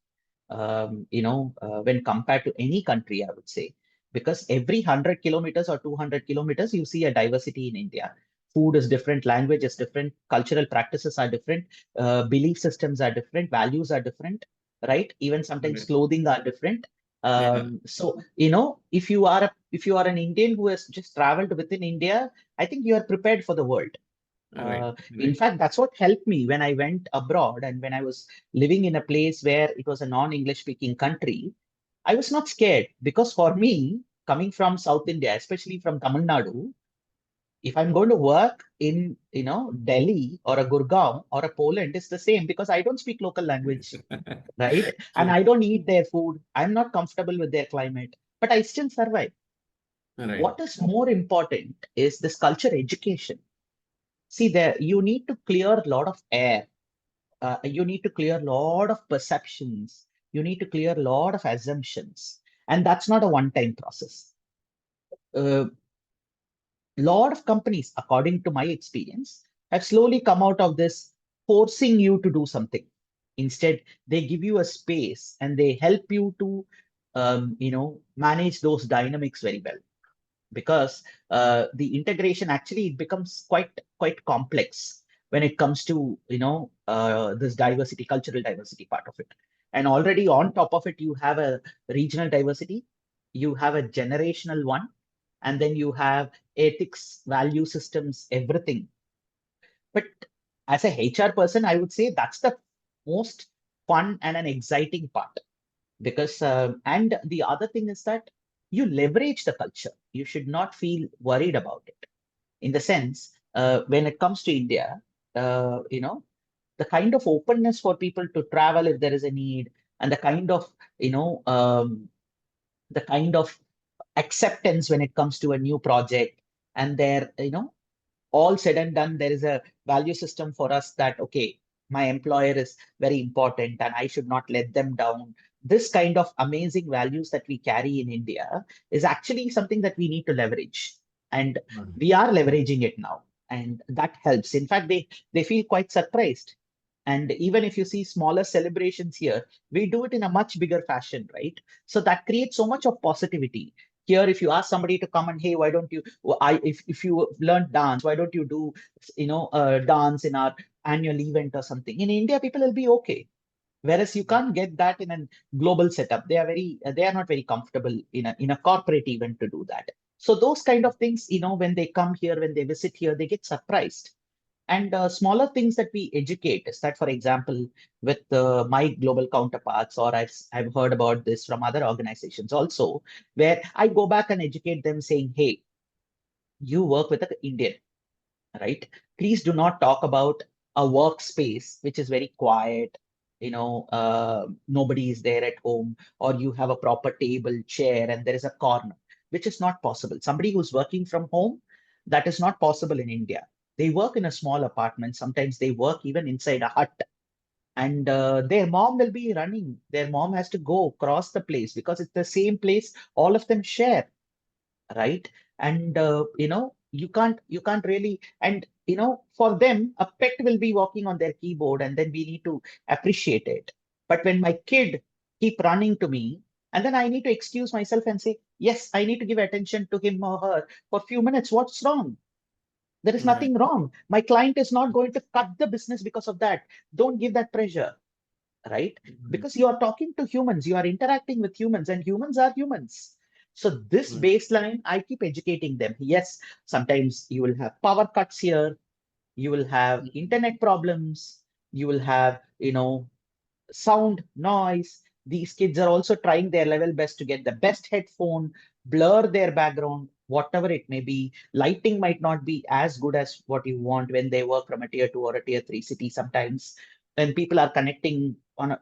When compared to any country, I would say, because every 100 kilometers or 200 kilometers, you see a diversity in India. Food is different, language is different, cultural practices are different, belief systems are different, values are different, right? Even sometimes Right. clothing are different. Yeah. So if you are an Indian who has just traveled within India, I think you are prepared for the world. Right. In Right. fact, that's what helped me when I went abroad and when I was living in a place where it was a non-English speaking country. I was not scared, because for me, coming from South India, especially from Tamil Nadu, if I'm going to work in, Delhi or a Gurgaon or a Poland, it's the same, because I don't speak local language, right? And True. I don't eat their food. I'm not comfortable with their climate, but I still survive. Right. What is more important is this culture education. See, there you need to clear a lot of air. You need to clear a lot of perceptions. You need to clear a lot of assumptions, and that's not a one-time process. A lot of companies, according to my experience, have slowly come out of this forcing you to do something. Instead, they give you a space and they help you to, manage those dynamics very well. Because the integration actually it becomes quite complex when it comes to this diversity, cultural diversity part of it. And already on top of it, you have a regional diversity, you have a generational one, and then you have ethics, value systems, everything. But as a HR person, I would say that's the most fun and an exciting part. Because and the other thing is that you leverage the culture. You should not feel worried about it. In the sense, when it comes to India, the kind of openness for people to travel if there is a need, and the kind of you know the kind of acceptance when it comes to a new project, and there all said and done, there is a value system for us that, okay, my employer is very important and I should not let them down. This kind of amazing values that we carry in India is actually something that we need to leverage. And we are leveraging it now. And that helps. In fact, they feel quite surprised. And even if you see smaller celebrations here, we do it in a much bigger fashion, right? So that creates so much of positivity. Here, if you ask somebody to come and, hey, why don't you, if you learned dance, why don't you do, dance in our annual event or something? In India, people will be okay. Whereas you can't get that in a global setup. They are not very comfortable in a corporate event to do that. So those kind of things, when they come here, when they visit here, they get surprised. And smaller things that we educate is that, for example, with my global counterparts, or I've heard about this from other organizations also, where I go back and educate them saying, hey, you work with an Indian, right? Please do not talk about a workspace which is very quiet, nobody is there at home, or you have a proper table, chair, and there is a corner, which is not possible. Somebody who's working from home, that is not possible in India. They work in a small apartment. Sometimes they work even inside a hut. And their mom will be running. Their mom has to go across the place because it's the same place all of them share, right? And you can't really, and for them a pet will be walking on their keyboard, and then we need to appreciate it. But when my kid keep running to me, and then I need to excuse myself and say, yes, I need to give attention to him or her for a few minutes. What's wrong? There is Right. nothing wrong. My client is not going to cut the business because of that. Don't give that pressure, right? Right. Because you are talking to humans, you are interacting with humans, and humans are humans. So this Right. baseline, I keep educating them. Yes, sometimes you will have power cuts here, you will have internet problems, you will have, sound, noise. These kids are also trying their level best to get the best headphone, blur their background, whatever it may be. Lighting might not be as good as what you want when they work from a tier 2 or a tier 3 city sometimes. When people are connecting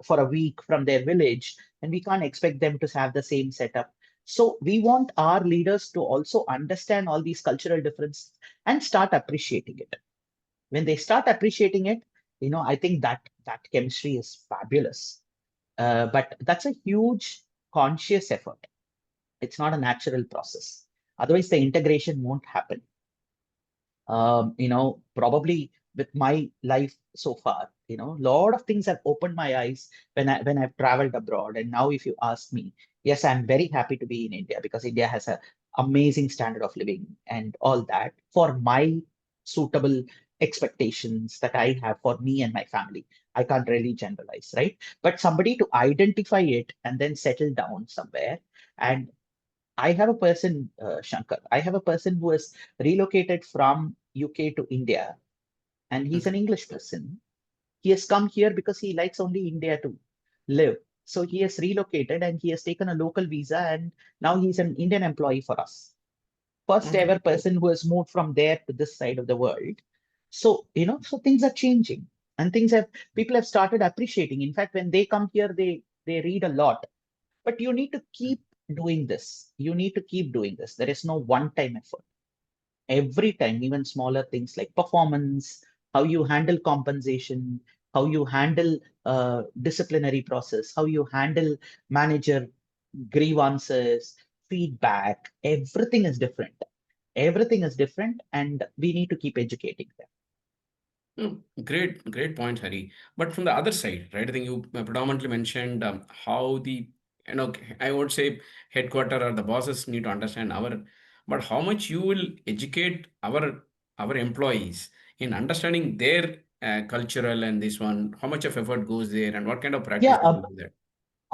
for a week from their village, and we can't expect them to have the same setup. So we want our leaders to also understand all these cultural differences and start appreciating it. When they start appreciating it, I think that chemistry is fabulous. But that's a huge conscious effort. It's not a natural process. Otherwise, the integration won't happen. Probably with my life so far, a lot of things have opened my eyes when I've traveled abroad. And now, if you ask me, yes, I'm very happy to be in India because India has a amazing standard of living and all that for my suitable expectations that I have for me and my family. I can't really generalize, right? But somebody to identify it and then settle down somewhere. And I have a person, Shankar, I have a person who has relocated from UK to India, and he's an Okay. English person. He has come here because he likes only India to live. So he has relocated and he has taken a local visa, and now he's an Indian employee for us. First Okay. ever person who has moved from there to this side of the world. So, so things are changing, and people have started appreciating. In fact, when they come here, they read a lot. But you need to keep doing this. You need to keep doing this. There is no one-time effort. Every time, even smaller things like performance, how you handle compensation, how you handle disciplinary process, how you handle manager grievances, feedback, everything is different. Everything is different, and we need to keep educating them. Great point, Hari. But from the other side, right? I think you predominantly mentioned how the, I would say headquarter or the bosses need to understand but how much you will educate our employees in understanding their cultural and this one, how much of effort goes there, and what kind of Yeah, practice they do that.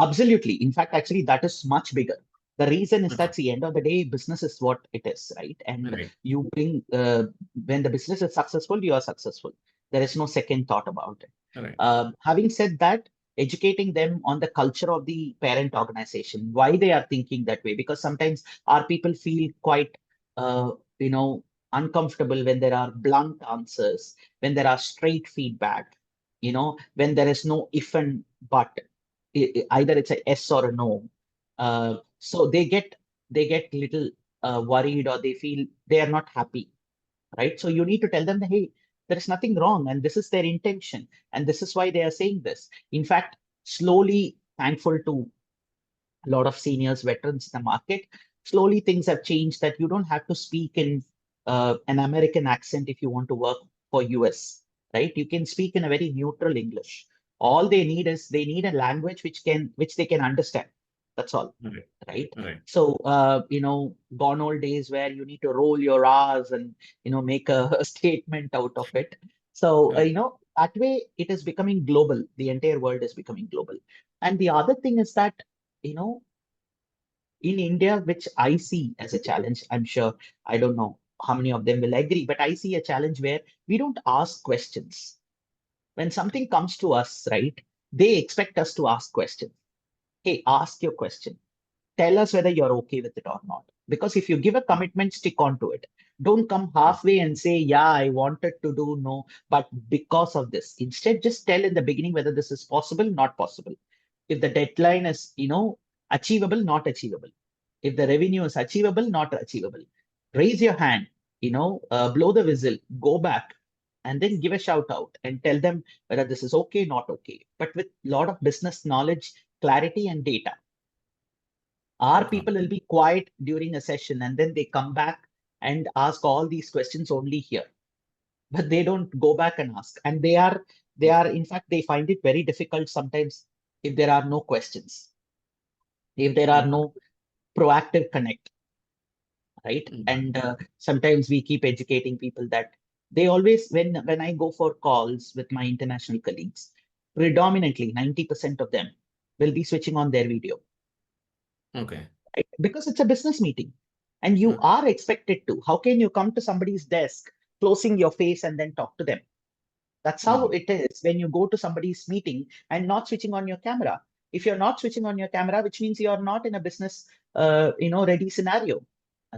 absolutely. In fact, actually, that is much bigger. The reason is Okay. that the end of the day, business is what it is, right? And Right. you bring, when the business is successful, you are successful. There is no second thought about it. Right. Having said that, educating them on the culture of the parent organization, why they are thinking that way, because sometimes our people feel quite, uh, you know, uncomfortable when there are blunt answers, when there are straight feedback, when there is no if and but either it's a yes or a no. So they get little worried, or they feel they are not happy, right? So you need to tell them that, hey, there is nothing wrong, and this is their intention, and this is why they are saying this. In fact, slowly, thankful to a lot of seniors, veterans in the market, slowly things have changed that you don't have to speak in an American accent if you want to work for US, right? You can speak in a very neutral English. All they need is they need a language which they can understand. That's all, Right. right? Right. So gone old days where you need to roll your R's and make a statement out of it. So Correct. that way it is becoming global. The entire world is becoming global. And the other thing is that you know, in India, which I see as a challenge, I'm sure, I don't know how many of them will agree, but I see a challenge where we don't ask questions. When something comes to us, right, they expect us to ask questions. Hey, ask your question. Tell us whether you're okay with it or not. Because if you give a commitment, stick on to it. Don't come halfway and say, yeah, I wanted to do no, but because of this. Instead, just tell in the beginning whether this is possible, not possible. If the deadline is, achievable, not achievable. If the revenue is achievable, not achievable. Raise your hand, blow the whistle, go back, and then give a shout out and tell them whether this is okay, not okay. But with a lot of business knowledge, clarity, and data. Our Got people will be quiet during a session and then they come back and ask all these questions only here. But they don't go back and ask. And in fact, they find it very difficult sometimes if there are no questions, if there are it. no proactive connect, right? And sometimes we keep educating people that they always, when I go for calls with my international colleagues, predominantly 90% of them will be switching on their video, Okay. right? Because it's a business meeting and you Okay. are expected to. How can you come to somebody's desk, closing your face and then talk to them? That's how Mhm. it is when you go to somebody's meeting and not switching on your camera. If you're not switching on your camera, which means you're not in a business, ready scenario,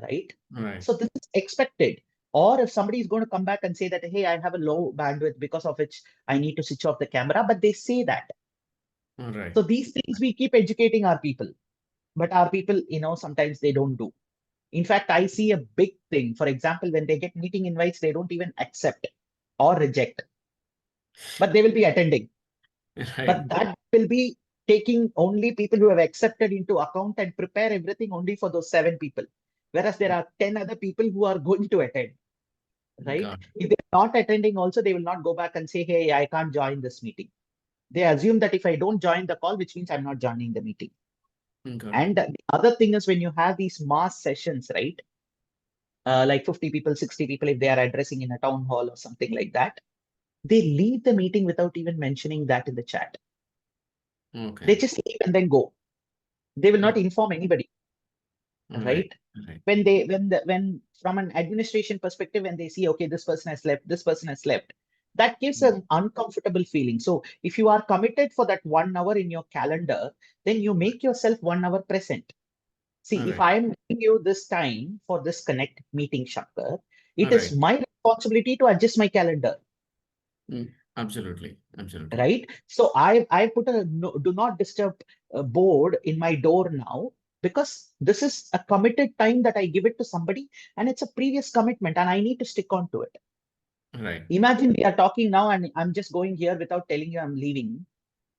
right? Right. So this is expected. Or if somebody is going to come back and say that, hey, I have a low bandwidth because of which I need to switch off the camera, but they say that. Right. So these things we keep educating our people, but our people, sometimes they don't do. In fact, I see a big thing. For example, when they get meeting invites, they don't even accept or reject, but they will be attending. Right. But that will be taking only people who have accepted into account and prepare everything only for those 7 people. Whereas there are 10 other people who are going to attend, right? Got If they're not attending, also, they will not go back and say, hey, I can't join this meeting. They assume that if I don't join the call, which means I'm not joining the meeting. Got it. And the other thing is when you have these mass sessions, right? Like 50 people, 60 people, if they are addressing in a town hall or something like that, they leave the meeting without even mentioning that in the chat. They Okay. just leave and then go. They will not Right. inform anybody, Right. right? Right. When from an administration perspective, when they see, okay, this person has left, this person has left, that gives an uncomfortable feeling. So if you are committed for that 1 hour in your calendar, then you make yourself 1 hour present. See, if Right. I am giving you this time for this connect meeting, Shankar, it is Right. my responsibility to adjust my calendar, Absolutely. Absolutely. right? So I put a no, do not disturb board in my door now because this is a committed time that I give it to somebody and it's a previous commitment and I need to stick on to it. Right. Imagine we are talking now and I'm just going here without telling you I'm leaving.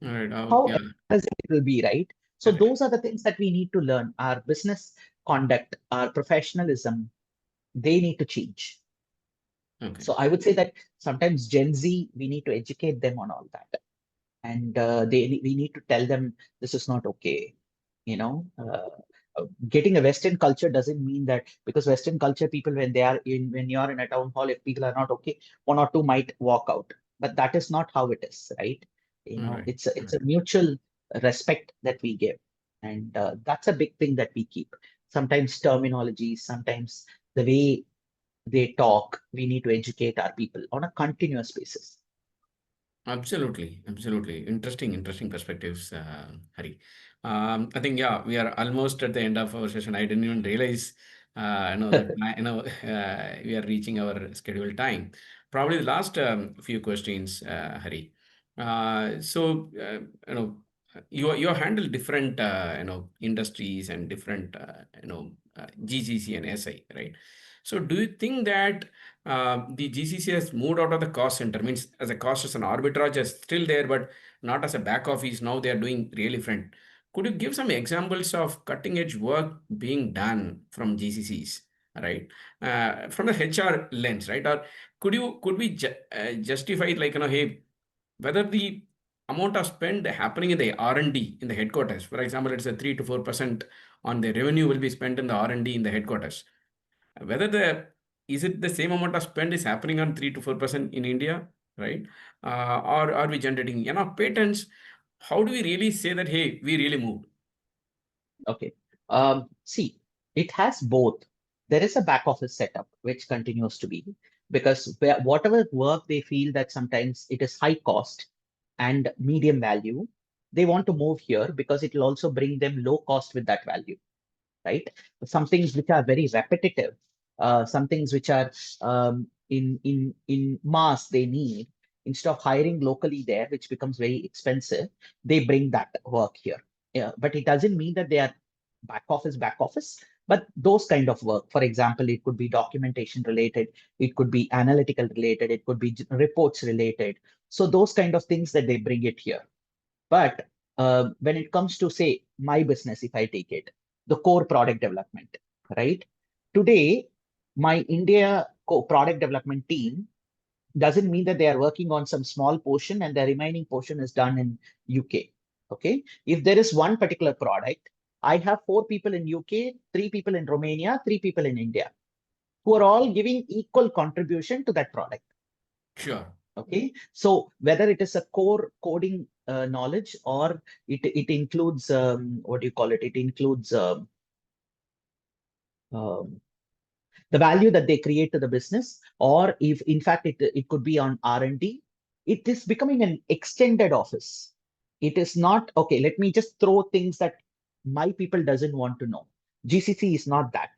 Right. How Yeah. embarrassing it will be, right? So Correct. those are the things that we need to learn. Our business conduct, our professionalism, they need to change. Okay. So I would say that sometimes Gen Z, we need to educate them on all that. And we need to tell them this is not okay. You know, getting a Western culture doesn't mean that because Western culture people, when you're in a town hall, if people are not okay, one or two might walk out. But that is not how it is, right? You All know, right. it's Right. a mutual respect that we give. And that's a big thing that we keep. Sometimes terminology, sometimes the way they talk, we need to educate our people on a continuous basis. Absolutely, absolutely. Interesting perspectives, Hari. I think yeah, we are almost at the end of our session. I didn't even realize, that we are reaching our scheduled time. Probably the last few questions, Hari. You know, you handle different industries and different GCC and SI, right? So do you think that the GCC has moved out of the cost center, means as a cost as an arbitrage is still there, but not as a back office. Now they are doing really front. Could you give some examples of cutting edge work being done from GCCs, right? From the HR lens, right? Or could we justify it like, hey, whether the amount of spend happening in the R&D in the headquarters, for example, it's a 3 to 4% on the revenue will be spent in the R&D in the headquarters, whether the is it the same amount of spend is happening on 3 to 4% in India, right? Or are we generating enough patents? How do we really say that hey, we really moved? Okay. See, it has both. There is a back office setup which continues to be because whatever work they feel that sometimes it is high cost and medium value, they want to move here because it will also bring them low cost with that value, right? Some things which are very repetitive, some things which are in mass they need, instead of hiring locally there, which becomes very expensive, they bring that work here. Yeah, but it doesn't mean that they are back office. But those kind of work, for example, it could be documentation related, it could be analytical related, it could be reports related. So those kind of things that they bring it here. But when it comes to, say, my business, if I take it, the core product development, right? Today, my India product development team doesn't mean that they are working on some small portion and the remaining portion is done in UK. Okay. If there is one particular product, I have 4 people in UK, 3 people in Romania, 3 people in India, who are all giving equal contribution to that product. Sure. Okay, so whether it is a core coding knowledge or it includes what do you call it? It includes um, the value that they create to the business, or if in fact it could be on R&D. It is becoming an extended office. It is not okay. Let me just throw things that my people doesn't want to know. GCC is not that.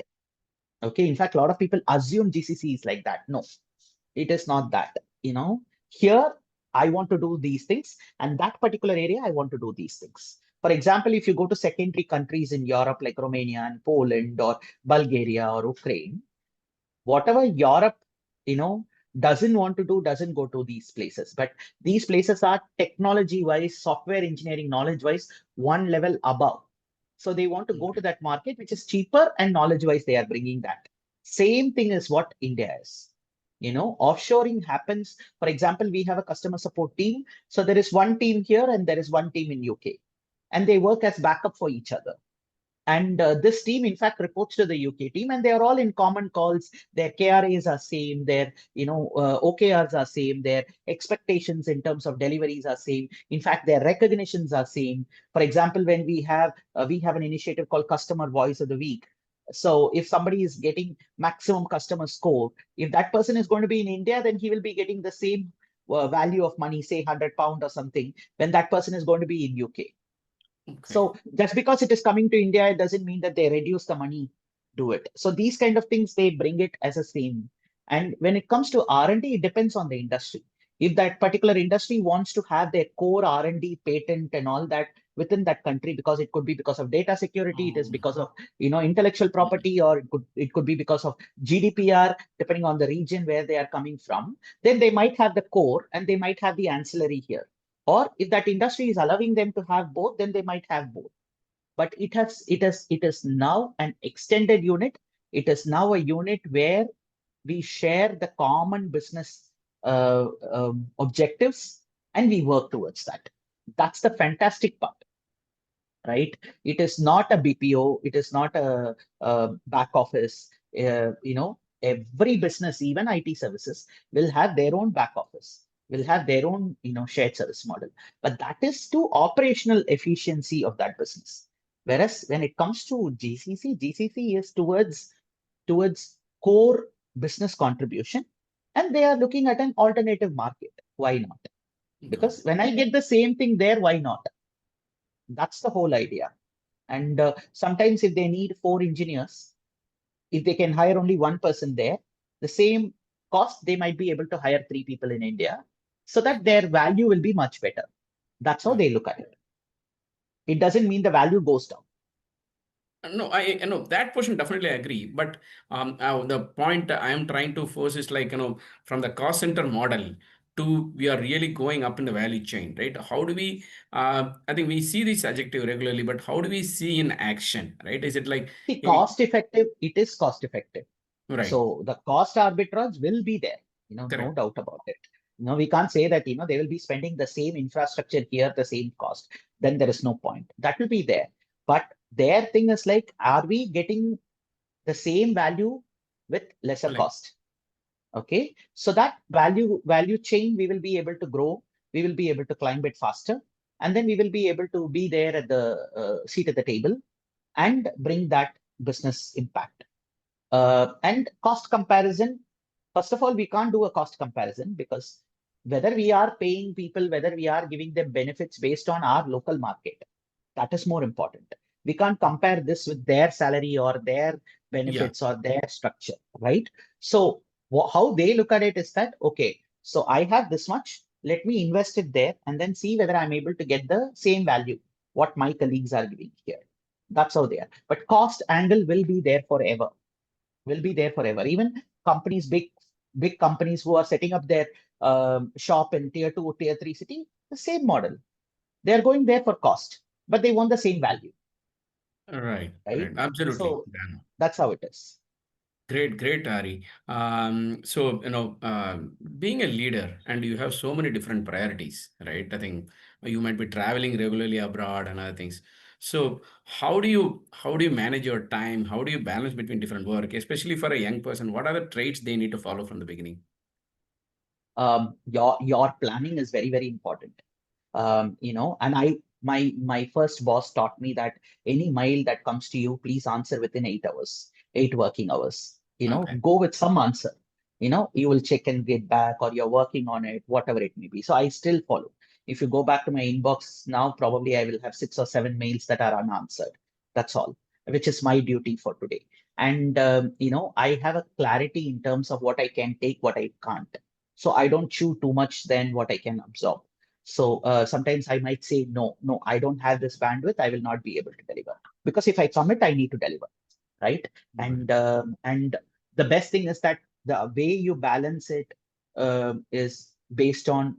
Okay, in fact, a lot of people assume GCC is like that. No, it is not that. You know, here I want to do these things, and that particular area I want to do these things. For example, if you go to secondary countries in Europe like Romania and Poland or Bulgaria or Ukraine, whatever Europe, you know, doesn't want to do, doesn't go to these places. But these places are technology wise, software engineering knowledge wise, one level above. So they want to go to Okay. that market, which is cheaper, and knowledge wise, they are bringing that. Same thing is what India is. You know, offshoring happens. For example, we have a customer support team. So there is one team here and there is one team in UK, and they work as backup for each other. And this team, in fact, reports to the UK team, and they are all in common calls. Their KRAs are same. Their OKRs are same. Their expectations in terms of deliveries are same. In fact, their recognitions are same. For example, when we have an initiative called Customer Voice of the Week. So if somebody is getting maximum customer score, if that person is going to be in India, then he will be getting the same value of money, say £100 or something, when that person is going to be in UK. Okay. So just because it is coming to India, it doesn't mean that they reduce the money to it. So these kind of things, they bring it as a same. And when it comes to R&D, it depends on the industry. If that particular industry wants to have their core R&D patent and all that within that country, because it could be because of data security, it is Oh, because of intellectual yeah. property, or it could be because of GDPR, depending on the region where they are coming from, then they might have the core and they might have the ancillary here. Or if that industry is allowing them to have both, then they might have both. But it is now an extended unit. It is now a unit where we share the common business objectives, and we work towards that. That's the fantastic part, right? It is not a BPO, it is not a back office. Every business, even IT services, will have their own back office, will have their own shared service model. But that is to operational efficiency of that business. Whereas when it comes to GCC is towards core business contribution, and they are looking at an alternative market. Why not? Got Because when I get the same thing there, why not? That's the whole idea. And sometimes if they need 4 engineers, if they can hire only one person there, the same cost, they might be able to hire 3 people in India, so that their value will be much better. That's how it. they look at it. It doesn't mean the value goes down. No, I know that portion definitely I agree. But the point I am trying to force is like, from the cost center model to we are really going up in the value chain, right? How do we, I think we see this adjective regularly, but how do we see in action, right? Is it like, See, eh, cost effective, it is cost effective. right, So the cost arbitrage will be there, no correct, doubt about it. We can't say that, they will be spending the same infrastructure here, the same cost. Then there is no point. That will be there. But their thing is like, are we getting the same value with lesser like, cost? Okay. So that value chain, we will be able to grow. We will be able to climb it faster. And then we will be able to be there at the seat at the table and bring that business impact. And cost comparison, first of all, we can't do a cost comparison because whether we are paying people, whether we are giving them benefits based on our local market, that is more important. We can't compare this with their salary or their yeah, benefits or their structure, right? So how they look at it is that, okay, so I have this much, let me invest it there and then see whether I'm able to get the same value what my colleagues are giving here. That's how they are. But cost angle will be there forever, will be there forever. Even companies, big companies who are setting up their shop in tier 2, tier 3 city, the same model. They're going there for cost, but they want the same value, right, right? right, absolutely. So that's how it is. Great, great, Ari. So, being a leader and you have so many different priorities, right? I think you might be traveling regularly abroad and other things. So, how do you manage your time? How do you balance between different work, especially for a young person? What are the traits they need to follow from the beginning? Your planning is very, very important. And my first boss taught me that any mail that comes to you, please answer within 8 hours, 8 working hours. Okay. Go with some answer. You will check and get back, or you're working on it, whatever it may be. So I still follow. If you go back to my inbox now, probably I will have 6 or 7 mails that are unanswered. That's all, which is my duty for today. And I have a clarity in terms of what I can take, what I can't. So I don't chew too much than what I can absorb. So sometimes I might say, no, no, I don't have this bandwidth. I will not be able to deliver, because if I commit, I need to deliver, right? Got it. And the best thing is that the way you balance it is based on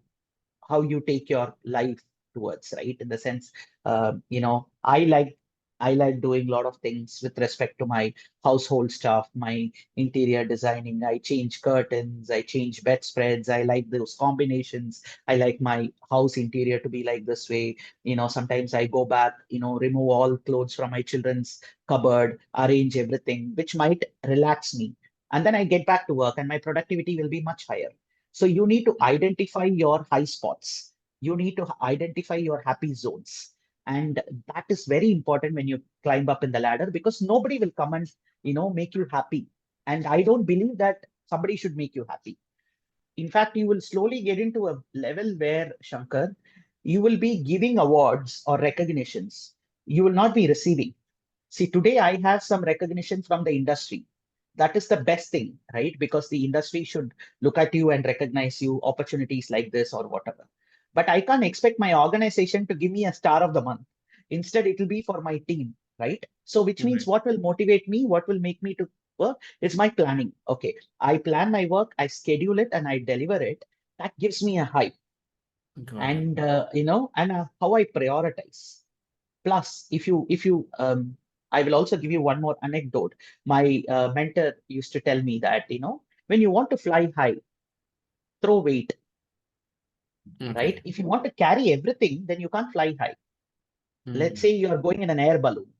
how you take your life towards, right? In the sense, I like doing a lot of things with respect to my household stuff, my interior designing. I change curtains, I change bedspreads. I like those combinations. I like my house interior to be like this way. Sometimes I go back, remove all clothes from my children's cupboard, arrange everything, which might relax me. And then I get back to work and my productivity will be much higher. So you need to identify your high spots. You need to identify your happy zones. And that is very important when you climb up in the ladder, because nobody will come and, make you happy. And I don't believe that somebody should make you happy. In fact, you will slowly get into a level where, Shankar, you will be giving awards or recognitions. You will not be receiving. See, today I have some recognition from the industry. That is the best thing, right? Because the industry should look at you and recognize you, opportunities like this or whatever. But I can't expect my organization to give me a star of the month. Instead, it will be for my team, right? So, which means Right. what will motivate me, what will make me to work is my planning. Okay, I plan my work, I schedule it, and I deliver it. That gives me a hype. Got it. And, how I prioritize. Plus, I will also give you one more anecdote. My mentor used to tell me that, When you want to fly high, throw weight, right? Okay. If you want to carry everything, then you can't fly high. Let's Mm. say you are going in an air balloon.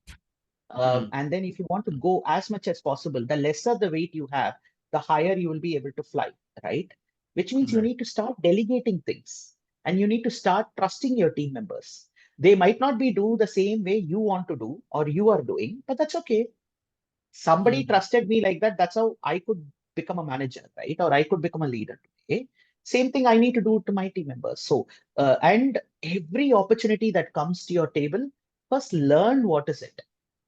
Mm. And then if you want to go as much as possible, the lesser the weight you have, the higher you will be able to fly, right? Which means you Right. need to start delegating things and you need to start trusting your team members. They might not be do the same way you want to do or you are doing, but that's okay. Somebody Mm. trusted me like that. That's how I could become a manager, right? Or I could become a leader today. Same thing I need to do to my team members. So, and every opportunity that comes to your table, first learn what is it.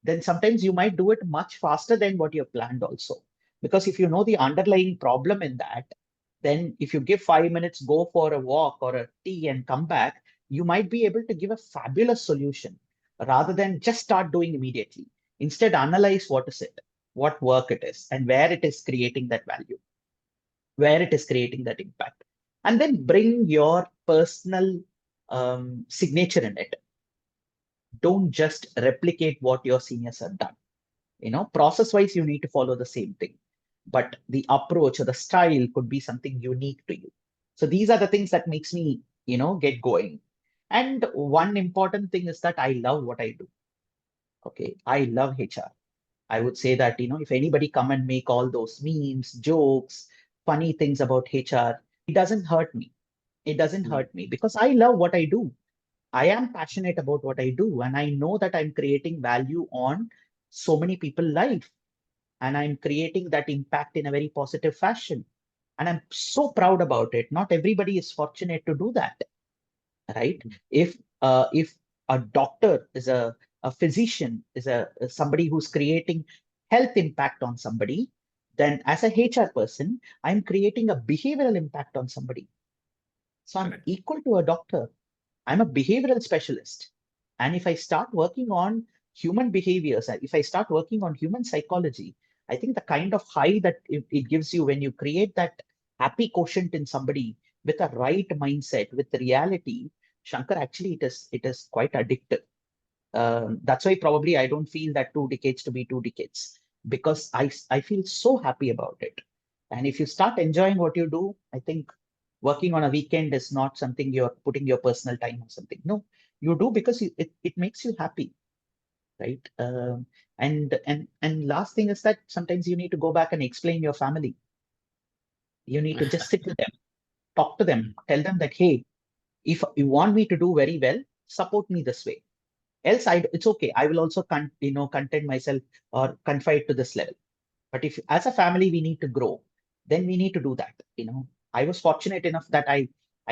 Then sometimes you might do it much faster than what you have planned also. Because if you know the underlying problem in that, then if you give 5 minutes, go for a walk or a tea and come back, you might be able to give a fabulous solution rather than just start doing immediately. Instead, analyze what is it, what work it is, and where it is creating that value, where it is creating that impact. And then bring your personal signature in it. Don't just replicate what your seniors have done. Process wise, you need to follow the same thing, but the approach or the style could be something unique to you. So these are the things that makes me, get going. And one important thing is that I love what I do. Okay. I love HR. I would say that, if anybody come and make all those memes, jokes, funny things about HR, it doesn't hurt me. It doesn't Mm. hurt me because I love what I do. I am passionate about what I do, and I know that I'm creating value on so many people's life, and I'm creating that impact in a very positive fashion. And I'm so proud about it. Not everybody is fortunate to do that, right? If a doctor is a physician, is somebody who's creating health impact on somebody, then as a HR person, I'm creating a behavioral impact on somebody. So I'm Correct. equal to a doctor. I'm a behavioral specialist. And if I start working on human behaviors, if I start working on human psychology, I think the kind of high that it gives you when you create that happy quotient in somebody with a right mindset, with reality, Shankar, actually it is quite addictive. That's why probably I don't feel that 2 decades to be 2 decades because I feel so happy about it. And if you start enjoying what you do, I think working on a weekend is not something you're putting your personal time or something. No, you do because it makes you happy, right? And last thing is that sometimes you need to go back and explain your family. You need to just sit with them, talk to them, Mm. tell them that, hey, if you want me to do very well, support me this way. Else, it's okay. I will also content myself or confide to this level. But if as a family we need to grow, then we need to do that. I was fortunate enough that I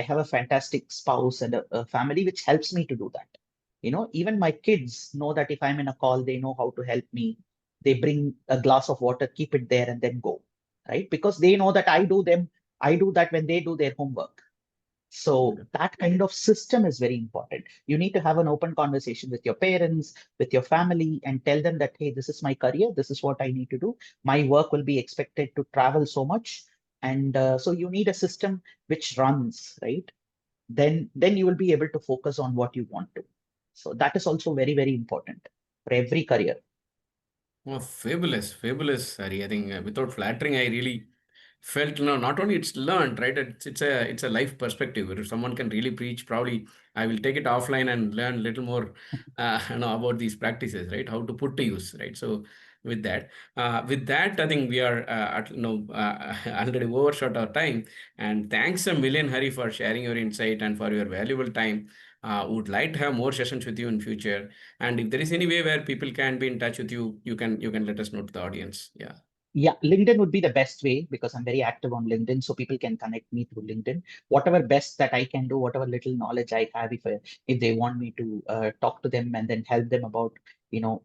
have a fantastic spouse and a family which helps me to do that. Even my kids know that if I'm in a call, they know how to help me. They bring a glass of water, keep it there, and then go, right? Because they know that I do that when they do their homework. So Okay. that kind of system is very important. You need to have an open conversation with your parents, with your family, and tell them that, hey, this is my career. This is what I need to do. My work will be expected to travel so much. And so you need a system which runs, right? Then you will be able to focus on what you want to. So that is also very, very important for every career. Oh, fabulous, fabulous, Hari. I think without flattering, I really felt, not only it's learned, right? It's a life perspective. If someone can really preach, probably I will take it offline and learn a little more, about these practices, right? How to put to use, right? So with that, I think we are already overshot our time. And thanks a million, Hari, for sharing your insight and for your valuable time. Would like to have more sessions with you in future. And if there is any way where people can be in touch with you, you can let us know to the audience. Yeah. Yeah, LinkedIn would be the best way because I'm very active on LinkedIn, so people can connect me through LinkedIn. Whatever best that I can do, whatever little knowledge I have, if they want me to talk to them and then help them about,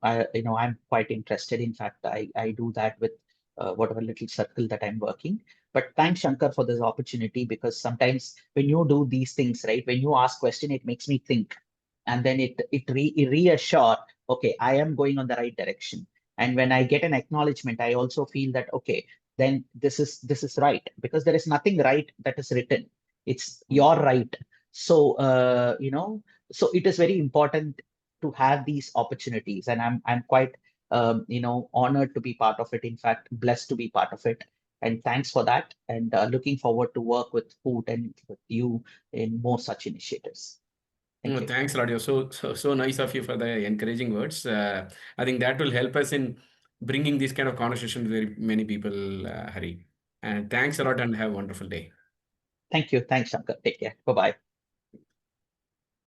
I'm quite interested. In fact, I do that with whatever little circle that I'm working. But thanks, Shankar, for this opportunity because sometimes when you do these things, right, when you ask question, it makes me think, and then it reassure, okay, I am going on the right direction. And when I get an acknowledgement, I also feel that, okay, then this is right because there is nothing right that is written. It's Mm. your right. So so it is very important to have these opportunities, and I'm quite honored to be part of it. In fact, blessed to be part of it. And thanks for that. And looking forward to work with Hoot and with you in more such initiatives. Thank you. Thanks a lot. You're so nice of you for the encouraging words. I think that will help us in bringing these kind of conversations to very many people, Hari. And thanks a lot and have a wonderful day. Thank you. Thanks, Shankar. Take care. Bye-bye.